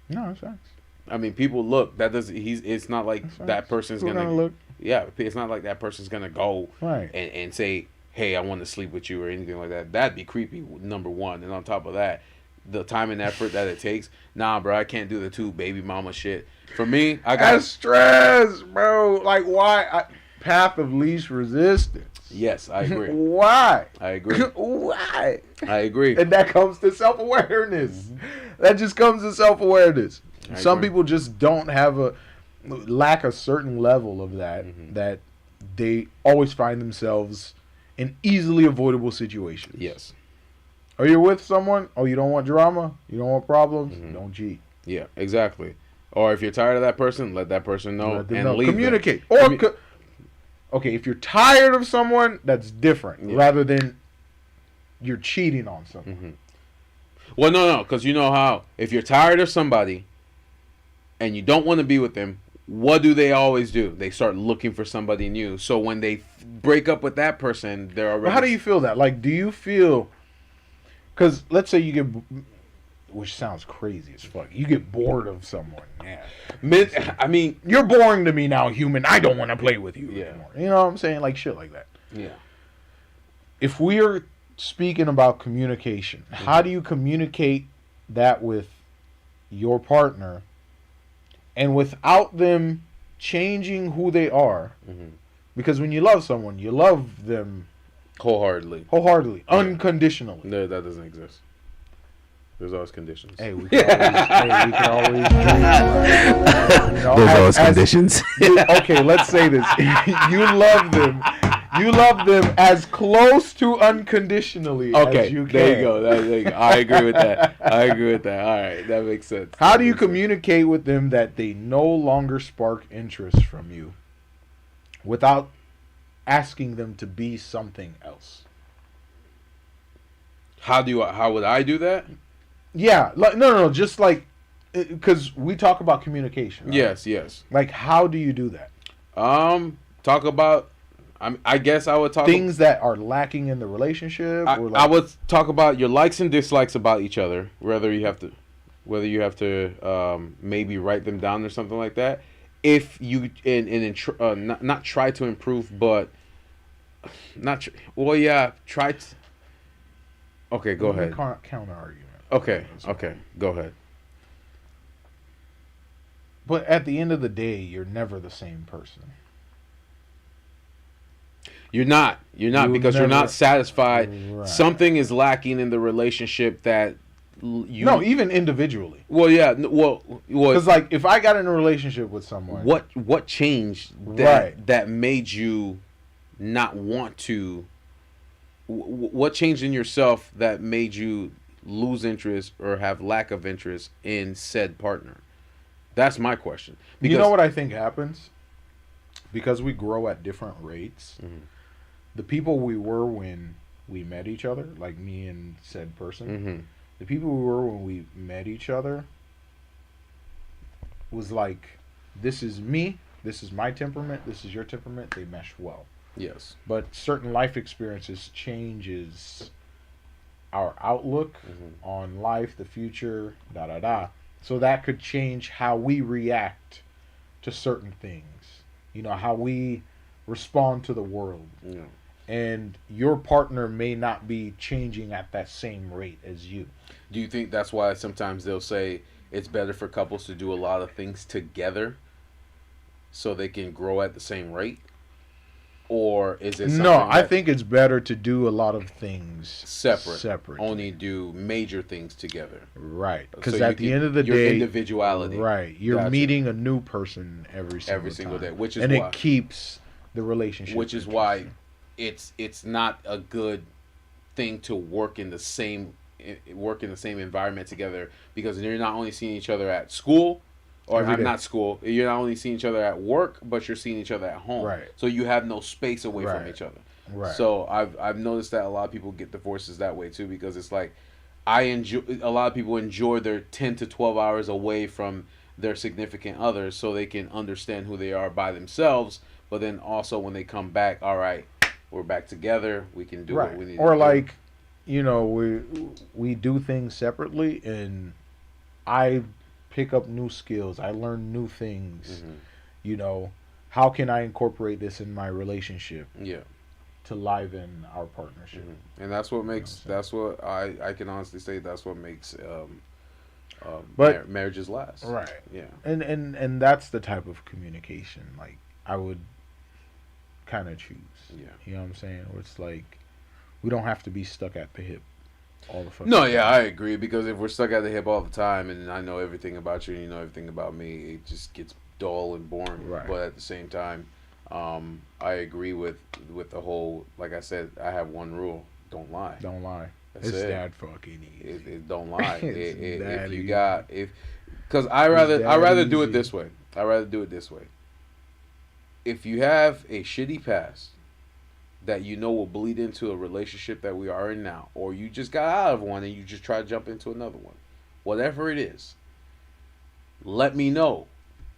No, it's facts. I mean, people look. That does. It's not like that person's People gonna look. Yeah, it's not like that person's gonna go Right. and say, "Hey, I want to sleep with you" or anything like that. That'd be creepy. Number one, and on top of that, the time and effort that it takes. Nah, bro, I can't do the two baby mama shit. For me, I got That's stress, bro. Like why? Path of least resistance. Yes, I agree. Why? I agree. Why? I agree. And that comes to self-awareness. That just comes to self-awareness. Some agree. people just don't have lack a certain level of that, that they always find themselves in easily avoidable situations. Yes. Or you're with someone, oh, you don't want drama, you don't want problems, don't cheat. Yeah, exactly. Or if you're tired of that person, let that person know Let them and know. leave. Communicate. Them. Or okay, if you're tired of someone, that's different. Yeah. Rather than you're cheating on someone. Well, no, because you know how if you're tired of somebody and you don't want to be with them, what do they always do? They start looking for somebody new. So when they break up with that person, they're already. But how do you feel that? Like, do you feel? Because let's say you get, which sounds crazy as fuck. You get bored of someone. Yeah. I mean, You're boring to me now, human. I don't want to play with you Yeah. anymore. You know what I'm saying? Like shit like that. yeah. If we're speaking about communication, how do you communicate that with your partner and without them changing who they are? Because when you love someone, you love them Wholeheartedly, unconditionally. No, that doesn't exist. There's always conditions. Hey, we can always dream, right? You know, There's always conditions. Okay, let's say this. You love them as close to unconditionally as you can. There you go. There you go. I agree with that. All right, that makes sense. How do you communicate with them that they no longer spark interest from you without asking them to be something else? How would I do that? Yeah, like no, just like because we talk about communication. Right? Yes. Like, how do you do that? Talk about. I guess I would talk things that are lacking in the relationship. I would talk about your likes and dislikes about each other. Whether you have to. whether you have to maybe write them down or something like that. If you not try to improve, but try to. Okay, go ahead. Counter argument. Okay, go ahead. But at the end of the day, you're never the same person. You're not because you're not satisfied. Right. Something is lacking in the relationship that you. No, even individually. Well, yeah. Well, because like if I got in a relationship with someone, what changed that made you not want to? What changed in yourself that made you lose interest or have lack of interest in said partner? That's my question. Because, you know what I think happens? Because we grow at different rates. Mm-hmm. The people we were when we met each other, like me and said person, mm-hmm. the people we were when we met each other was like, this is me, this is my temperament, this is your temperament, they mesh well. Yes. But certain life experiences changes our outlook mm-hmm. on life, the future, So that could change how we react to certain things. You know, how we respond to the world. Yeah. And your partner may not be changing at that same rate as you. Do you think that's why sometimes they'll say it's better for couples to do a lot of things together so they can grow at the same rate? Or is it something No, I think it's better to do a lot of things separate. Only do major things together. Right. Because at the end of the day, your individuality. Right. You're meeting a new person every single day, which is and why, it keeps the relationship. Which is why it's not a good thing to work in the same environment together, because you're not only seeing each other at school. Or not school. You're not only seeing each other at work, but you're seeing each other at home. Right. So you have no space away from each other. Right. So I've noticed that a lot of people get divorces that way too, because it's like a lot of people enjoy their 10 to 12 hours away from their significant others so they can understand who they are by themselves. But then also when they come back, all right, we're back together. We can do what we need to do. Or like, you know, we do things separately, and I pick up new skills. I learn new things. Mm-hmm. You know, how can I incorporate this in my relationship? Yeah. To liven our partnership. Mm-hmm. And that's what makes, that's what I can honestly say, that's what makes marriages last. Right. Yeah. And that's the type of communication like I would kind of choose. Yeah. You know what I'm saying? Where it's like we don't have to be stuck at the hip all the fucking time. I agree, because if we're stuck at the hip all the time and I know everything about you and you know everything about me, it just gets dull and boring. Right. But at the same time, I agree with the whole, like I said, I have one rule: don't lie. Don't lie. That's it's it. that fucking easy. Don't lie. If you easy. Got because I rather do it this way. I rather do it this way. If you have a shitty past that you know will bleed into a relationship that we are in now, or you just got out of one and you just try to jump into another one, whatever it is, let me know.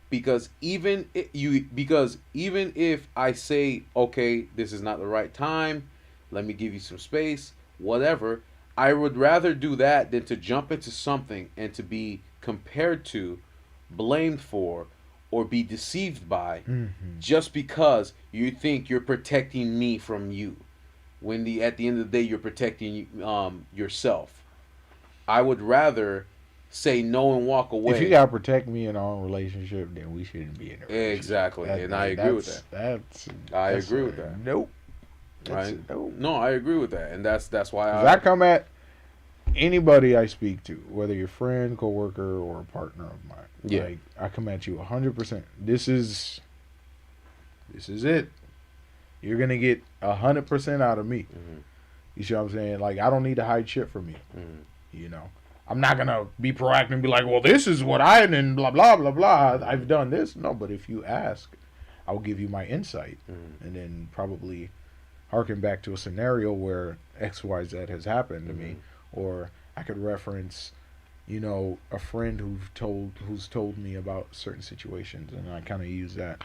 Because even if I say, okay, this is not the right time, let me give you some space, whatever, I would rather do that than to jump into something and to be compared to, blamed for, or be deceived by, just because you think you're protecting me from you, when at the end of the day you're protecting yourself. I would rather say no and walk away. If you gotta protect me in our own relationship, then we shouldn't be in a relationship. Exactly, and I agree with that. I agree with that. Nope. Nope. No, I agree with that, and that's why I come at anybody I speak to, whether you're a friend, coworker, or a partner of mine. Yeah. Like, I come at you 100%. This is it. You're gonna get 100% out of me. Mm-hmm. You see what I'm saying? Like, I don't need to hide shit from you. Mm-hmm. You know, I'm not gonna be proactive and be like, well, this is what and blah blah blah blah. I've done this. No, but if you ask, I'll give you my insight, and then probably harken back to a scenario where X, Y, Z has happened to me, or I could reference, you know, a friend who's told me about certain situations, and I kind of use that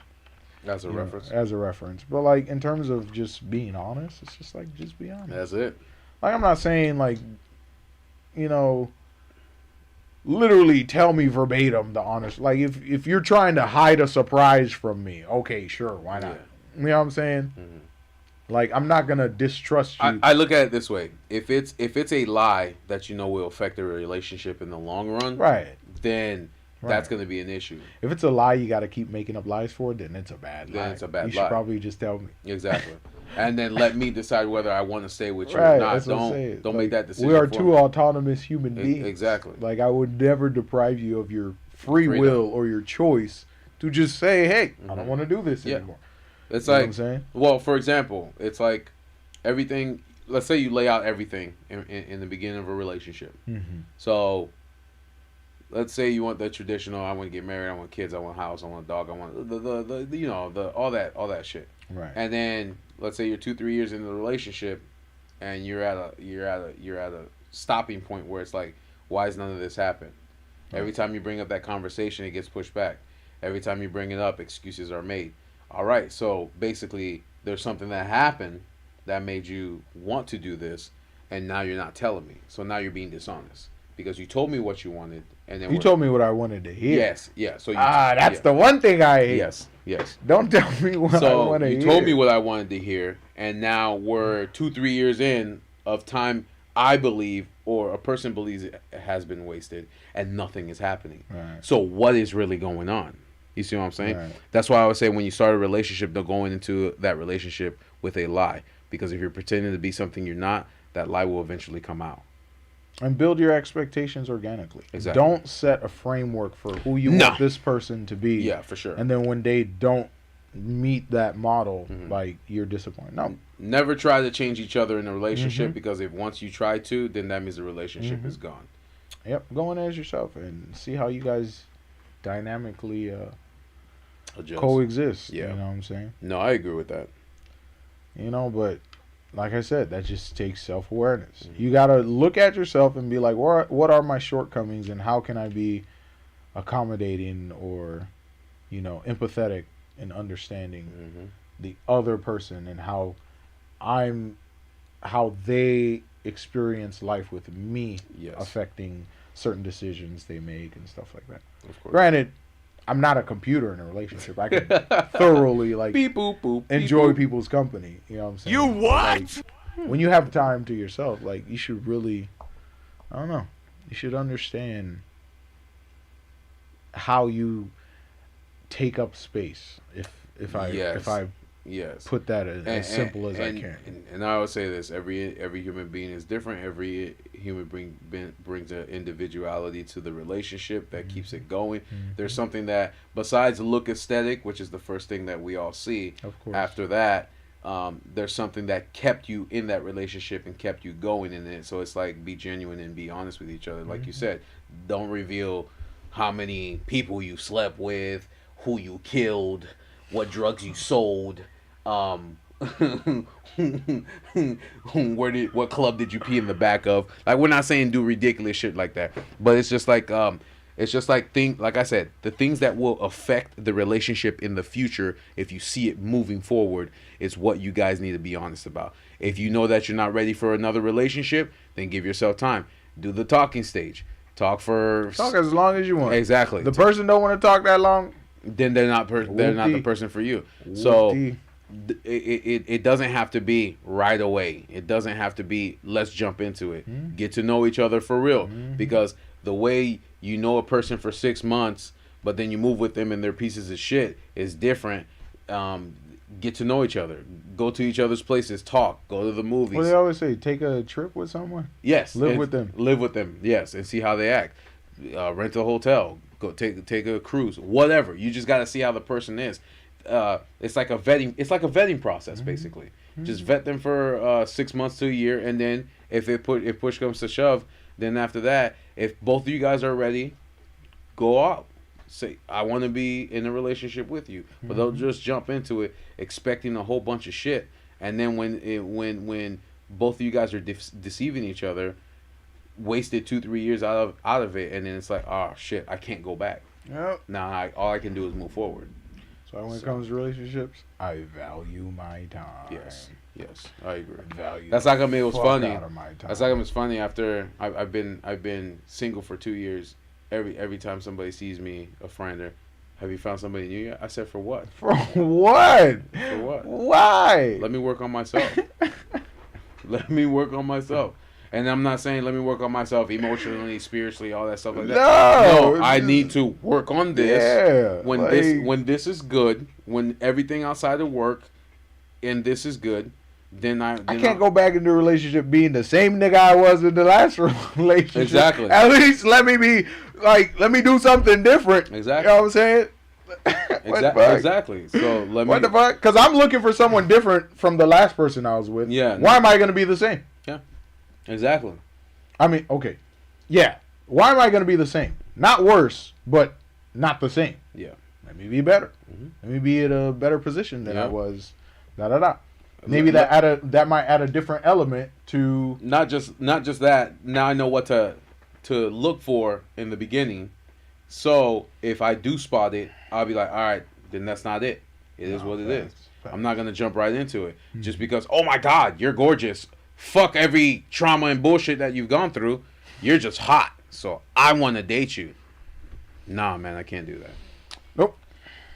as a reference. As a reference, but like in terms of just being honest, it's just like just be honest. That's it. Like I'm not saying like, you know, literally tell me verbatim the honest. Like if you're trying to hide a surprise from me, okay, sure, why not? Yeah. You know what I'm saying? Mm-hmm. Like I'm not gonna distrust you. I look at it this way: if it's a lie that you know will affect the relationship in the long run, Right. then that's Right. going to be an issue. If it's a lie you got to keep making up lies for, then it's a bad lie. Then it's a bad you lie. should probably just tell me. Exactly. And then let me decide whether I want to stay with you Right, or not. that's what I'm saying. Don't Like, make that decision. we are for two me. autonomous human beings. Exactly. Like I would never deprive you of your free Freedom. will or your choice to just say, "Hey, I don't Mhm. want to do this Yeah. anymore." It's You know like, what I'm saying? well, for example, it's like everything. Let's say you lay out everything in the beginning of a relationship. Mm-hmm. So, let's say you want the traditional. I want to get married. I want kids. I want a house. I want a dog. I want the you know the all that shit. Right. And then let's say you're 2-3 years into the relationship, and you're at a stopping point where it's like, why is none of this happen? Every time you bring up that conversation, it gets pushed back. Every time you bring it up, excuses are made. All right, so basically, there's something that happened that made you want to do this, and now you're not telling me. So now you're being dishonest because you told me what you wanted, and then You told me what I wanted to hear. yes, yeah. So you, That's yeah. the one thing I hate. Yes. Don't tell me what I So want to hear. you told me what I wanted to hear, and now we're 2-3 years in of time. I believe, or a person believes, it has been wasted, and nothing is happening. Right. So what is really going on? You see what I'm saying? Right. That's why I would say when you start a relationship, don't go into that relationship with a lie, because if you're pretending to be something you're not, that lie will eventually come out. And build your expectations organically. Exactly. Don't set a framework for who you No. want this person to be. Yeah, for sure. And then when they don't meet that model, Mhm. like you're disappointed. No. Never try to change each other in a relationship, Mhm. because if once you try to, then that means the relationship Mhm. is gone. Yep. Go in as yourself and see how you guys dynamically Adjust. coexist. Yeah. You know what I'm saying? No, I agree with that. You know, but like I said, that just takes self-awareness. Mhm. You got to look at yourself and be like, what are my shortcomings and how can I be accommodating or, empathetic and understanding Hmm. the other person and how they experience life with me Yes, affecting certain decisions they make and stuff like that. of course. Granted, I'm not a computer in a relationship. I can thoroughly Beep boop boop. beep, enjoy boop. people's company. You know what I'm saying? You what? Like, when you have time to yourself, like you should really, I don't know, you should understand how you take up space. If I Yes. put that as simple as I can. And I would say this: every human being is different. Every human brings an individuality to the relationship that keeps it going. Mhm. There's something that, besides look aesthetic, which is the first thing that we all see. Of course. After that, there's something that kept you in that relationship and kept you going in it. So it's like, be genuine and be honest with each other. Like you said, don't reveal how many people you slept with, who you killed, what drugs you sold, what club did you pee in the back of? Like, we're not saying do ridiculous shit like that, but it's just like like I said, the things that will affect the relationship in the future, if you see it moving forward, is what you guys need to be honest about. If you know that you're not ready for another relationship, then give yourself time. Do the talking stage. Talk as long as you want. Exactly. The person don't want to talk that long, then they're not the person for you. So Whoopty. it doesn't have to be right away. It doesn't have to be let's jump into it. Mm-hmm. Get to know each other for real. Because the way you know a person for 6 months, but then you move with them and they're pieces of shit, is different. Get to know each other. Go to each other's places. Talk. Go to the movies. What do they always say? Take a trip with someone. Yes. Live with them. Live with them. Yes, and see how they act. Rent a hotel. Go take a cruise. Whatever. You just got to see how the person is. It's like a vetting. It's like a vetting process, basically. Just vet them for 6 months to a year, and then if push comes to shove, then after that, if both of you guys are ready, go out. Say, I want to be in a relationship with you, but don't just jump into it expecting a whole bunch of shit, and then when both of you guys are deceiving each other, wasted 2-3 years out of it, and then it's like, oh shit, I can't go back. Yep. Now all I can do is move forward. So when it comes to relationships, I value my time. Yes, I agree. I value. That's like, it was fuck funny. out of my time. That's like, it was funny after I've been single for 2 years, every time somebody sees me, a friend, or have you found somebody new yet? I said, for what? For what? For what? Why? Let me work on myself. Let me work on myself. And I'm not saying let me work on myself emotionally, spiritually, all that stuff like that. No, I need to work on this. Yeah, when this is good, when everything outside of work and this is good, then I can't go back into a relationship being the same nigga I was in the last relationship. Exactly. At least let me do something different. Exactly. You know what I'm saying? Exactly. So what the fuck? Because I'm looking for someone different from the last person I was with. Yeah. Why am I going to be the same? Yeah. Exactly. I mean, okay. Yeah. Why am I going to be the same? Not worse, but not the same. Yeah. Let me be better. Mm-hmm. Let me be in a better position than I was. Maybe that might add a different element to not just that. Now I know what to look for in the beginning. So if I do spot it, I'll be like, all right, then that's not it. It is what it is. I'm not gonna jump right into it just because. Oh my God, you're gorgeous. Fuck every trauma and bullshit that you've gone through. You're just hot. So I want to date you. Nah, man, I can't do that. Nope.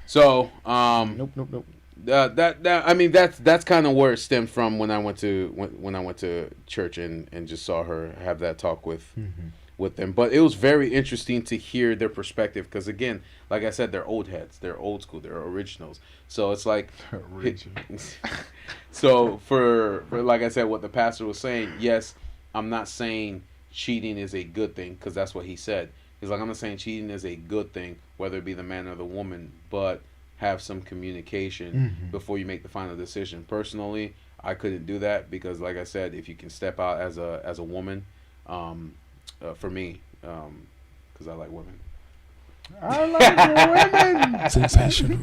So nope. I mean that's kind of where it stemmed from when I went to church and just saw her have that talk with them. But it was very interesting to hear their perspective because again, like I said, they're old heads, they're old school, they're originals. So it's like so for like I said, what the pastor was saying, yes, I'm not saying cheating is a good thing because that's what he said. He's like, I'm not saying cheating is a good thing, whether it be the man or the woman, but have some communication before you make the final decision. Personally, I couldn't do that because, like I said, if you can step out as a woman, for me, because I like women. I like women. Sensational.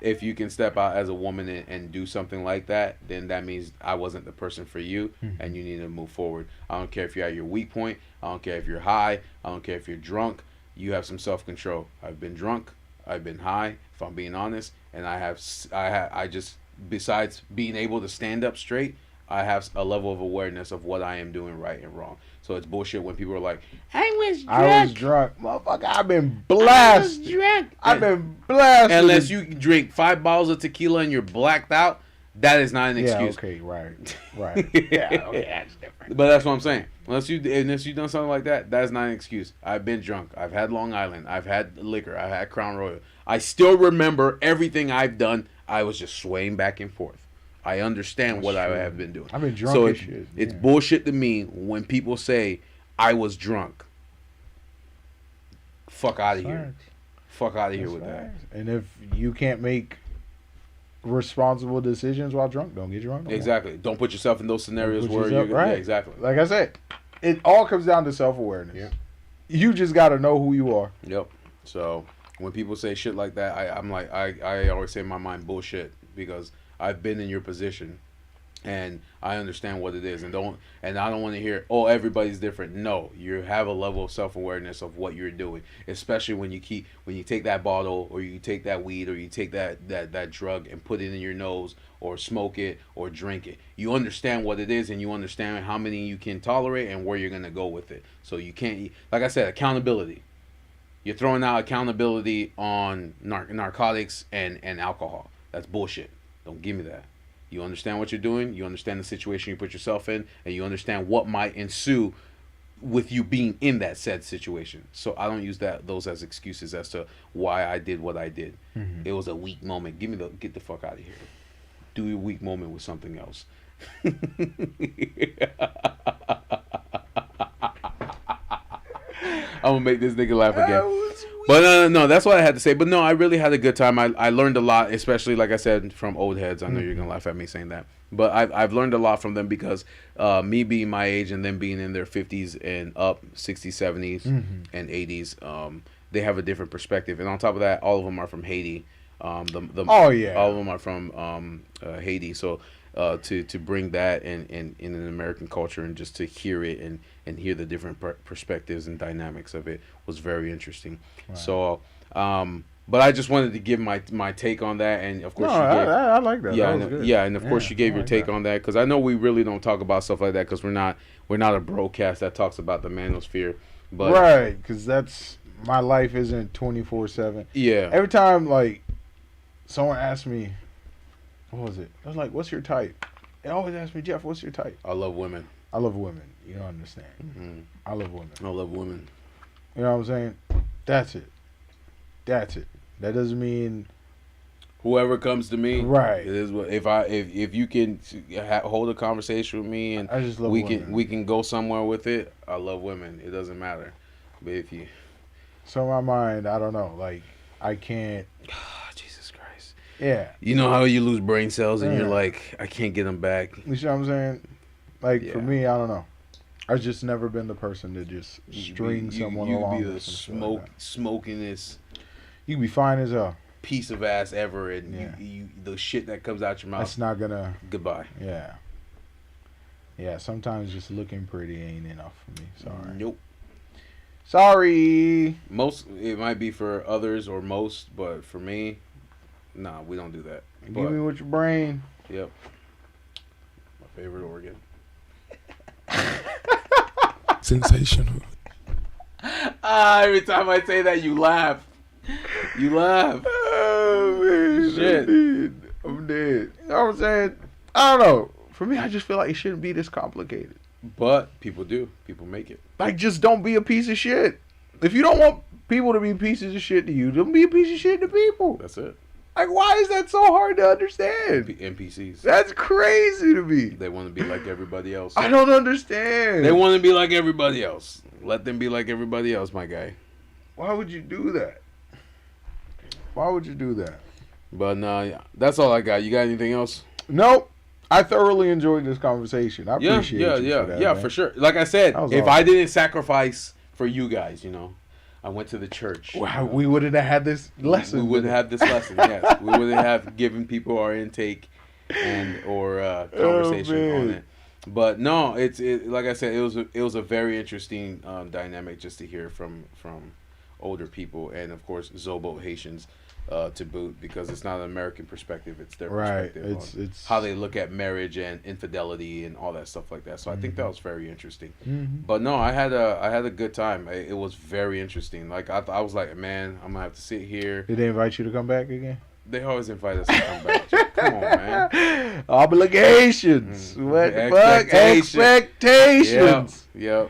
If you can step out as a woman and do something like that, then that means I wasn't the person for you, and you need to move forward. I don't care if you're at your weak point. I don't care if you're high. I don't care if you're drunk. You have some self-control. I've been drunk. I've been high, if I'm being honest, and I just, besides being able to stand up straight, I have a level of awareness of what I am doing right and wrong. So it's bullshit when people are like, I was drunk. Motherfucker, I've been blasted. I've been blasted. Unless you drink 5 bottles of tequila and you're blacked out, that is not an excuse. Yeah, okay, right. Yeah, okay, that's different. But that's what I'm saying. Unless you've done something like that, that is not an excuse. I've been drunk. I've had Long Island. I've had liquor. I've had Crown Royal. I still remember everything I've done. I was just swaying back and forth. I understand what I have been doing. I've been drunk. So it's bullshit to me when people say I was drunk. Fuck out of here. Fuck out of here with that. And if you can't make responsible decisions while drunk, don't get drunk. Exactly. Don't put yourself in those scenarios where you're right. Yeah, exactly. Like I said, it all comes down to self-awareness. Yeah. You just got to know who you are. Yep. So when people say shit like that, I'm like, I always say in my mind, bullshit, because I've been in your position and I understand what it is, and I don't want to hear, oh, everybody's different. No, you have a level of self-awareness of what you're doing, especially when you take that bottle, or you take that weed, or you take that drug and put it in your nose, or smoke it, or drink it. You understand what it is, and you understand how many you can tolerate and where you're gonna go with it. So you can't, like I said, accountability. You're throwing out accountability on narcotics and alcohol. That's bullshit. Don't give me that. You understand what you're doing, you understand the situation you put yourself in, and you understand what might ensue with you being in that said situation. So I don't use those as excuses as to why I did what I did. It was a weak moment. Get the fuck out of here. Do your weak moment with something else. I'm gonna make this nigga laugh again. But no, that's what I had to say. But no, I really had a good time. I learned a lot, especially, like I said, from old heads. I know you're going to laugh at me saying that. But I've learned a lot from them because me being my age and them being in their 50s and up, 60s, 70s, and 80s, they have a different perspective. And on top of that, all of them are from Haiti. All of them are from Haiti. So to bring that in an American culture and just to hear it and hear the different perspectives and dynamics of it was very interesting. Wow. So, but I just wanted to give my take on that, and of course, I like that. Yeah, that was good. Yeah, and of course, you gave your take on that, because I know we really don't talk about stuff like that because we're not a broadcast that talks about the manosphere. But right, because that's my life isn't 24/7. yeah, Every time like someone asks me, what was it? I was like, "What's your type?" They always ask me, "Jeff, what's your type?" I love women. I love women. You don't understand. Mm-hmm. I love women. I love women. You know what I'm saying? That's it. That's it. That doesn't mean Whoever comes to me, right. It is what if you can hold a conversation with me and I just love women. we can go somewhere with it. I love women. It doesn't matter. But if you, so in my mind, I don't know. Like I can't. Jesus Christ. Yeah. You know how you lose brain cells and you're Yeah. like, I can't get them back. You see what I'm saying? Like Yeah. for me, I don't know. I've just never been the person to just string someone along. You be the with some shit like that. smokingest You can be fine as hell. piece of ass ever, and Yeah. you the shit that comes out your mouth. That's not gonna. Goodbye. Yeah. Yeah. Sometimes just looking pretty ain't enough for me. Sorry. Nope. Sorry. Most it might be for others or most, but for me, nah, we don't do that. Give me with your brain. Yep. My favorite organ. Sensational. Every time I say that, you laugh. You laugh. Oh man, Shit. I'm dead. You know what I'm saying? I don't know. For me, I just feel like it shouldn't be this complicated. But people do. People make it. Like, just don't be a piece of shit. If you don't want people to be pieces of shit to you, don't be a piece of shit to people. That's it. Like, why is that so hard to understand? NPCs. That's crazy to me. They want to be like everybody else. I don't understand. They want to be like everybody else. Let them be like everybody else, my guy. Why would you do that? Why would you do that? But yeah, that's all I got. You got anything else? Nope. I thoroughly enjoyed this conversation. I appreciate you for that, man. for sure. Like I said, That was if awesome. I didn't sacrifice for you guys, I went to the church. Wow, we wouldn't have had this lesson. We wouldn't have this lesson. Yes, we wouldn't have given people our intake or conversation on man. it. But no, it's like I said, it was a very interesting dynamic just to hear from older people and of course Zobo Haitians to boot, because it's not an American perspective, it's their Right. perspective on It's how they look at marriage and infidelity and all that stuff like that. So I think that was very interesting. But no, I had a good time. It was very interesting. Like I was like, man, I'm gonna have to sit here. Did they invite you to come back again? They always invite us to come back. Come on, man. Obligations. What the fuck? Expectations. Expectations. Yep.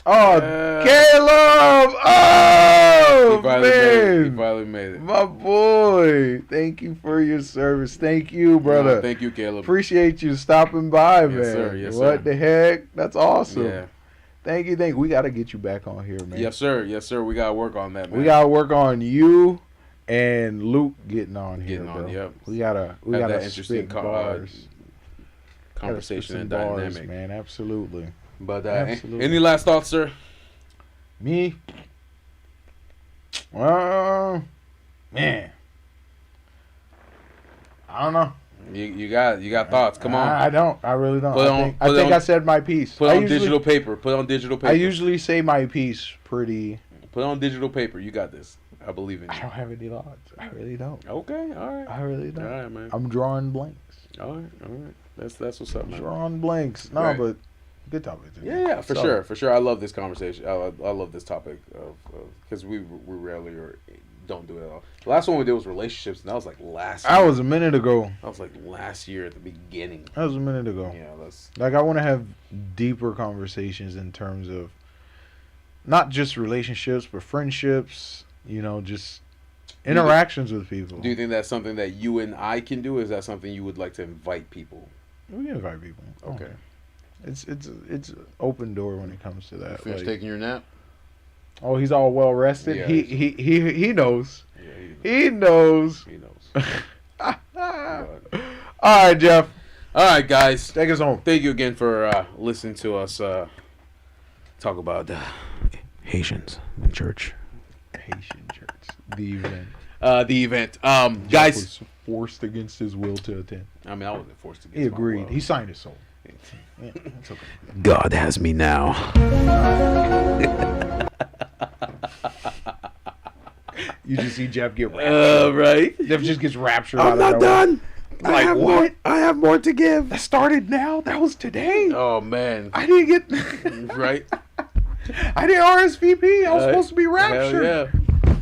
Oh, Caleb! Oh, He finally man. made it. My boy. Thank you for your service. Thank you, brother. No, thank you, Caleb. Appreciate you stopping by, man. sir. Yes, what sir. the heck? That's awesome. Yeah. Thank you. We got to get you back on here, man. Yes, sir. Yes, sir. We gotta work on that, man. We got to work on you and Luke getting on here, Getting on, bro. yep. We got to that spit interesting bars. conversation and Gotta spit some bars, dynamic. man. Absolutely. But Absolutely. any last thoughts, sir? Me? Man. I don't know. You got thoughts? Come on. I don't. I really don't. Put I on- think I said my piece. Put I on usually, digital paper. Put on digital paper. I usually say my piece pretty. Put on digital paper. You got this. I believe in I you. don't have any thoughts. I really don't. Okay. All right. I really All don't. right, man. I'm drawing blanks. All right. All right. That's what's up, man. Drawing blanks. No, Right. but good topic. Yeah, for So, sure, for sure. I love this conversation. I love this topic of because we rarely or don't do it at all. The last one we did was relationships, and that was like last. That year. was a minute ago. That was like last year at the beginning. That was a minute ago. Yeah, that's Like, I want to have deeper conversations in terms of not just relationships, but friendships, just interactions with people. Do you think that's something that you and I can do? Or is that something you would like to invite people? We can invite people. Okay. It's an open door when it comes to that. Finish Like, taking your nap? oh, he's all well rested. Yeah, he knows. Yeah, He knows. he knows. All But- right, Jeff. all right, guys. Take us home. Thank you again for listening to us talk about Haitians in church. Haitian church. The event. The event. Jeff Guys. was forced against his will to attend. I mean, I wasn't forced to get He agreed. He signed his soul. Yeah, that's okay. God has me now. You just see Jeff get raptured. Right. Jeff just gets raptured. I'm out not of nowhere. done. Like, I have what? more. I have more to give. That started now. That was today. Oh man. I didn't get. Right. I didn't RSVP. I was supposed to be raptured. Hell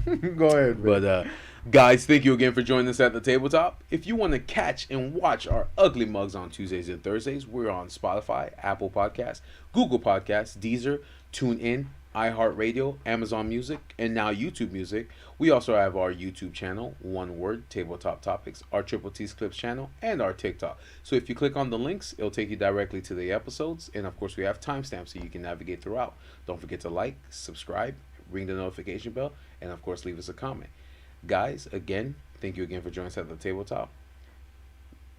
yeah. Go ahead, man. But guys, thank you again for joining us at the tabletop. If you want to catch and watch our ugly mugs on Tuesdays and Thursdays, we're on Spotify, Apple Podcasts, Google Podcasts, Deezer, TuneIn, iHeartRadio, Amazon Music, and now YouTube Music. We also have our YouTube channel, One Word Tabletop Topics, our Triple T's Clips channel, and our TikTok. So if you click on the links, it'll take you directly to the episodes. And of course, we have timestamps so you can navigate throughout. Don't forget to like, subscribe, ring the notification bell, and of course, leave us a comment. Guys, again, thank you again for joining us at the tabletop.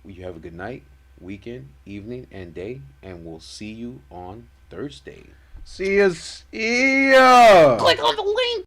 You have a good night, weekend, evening, and day, and we'll see you on Thursday. See ya. Click on the link.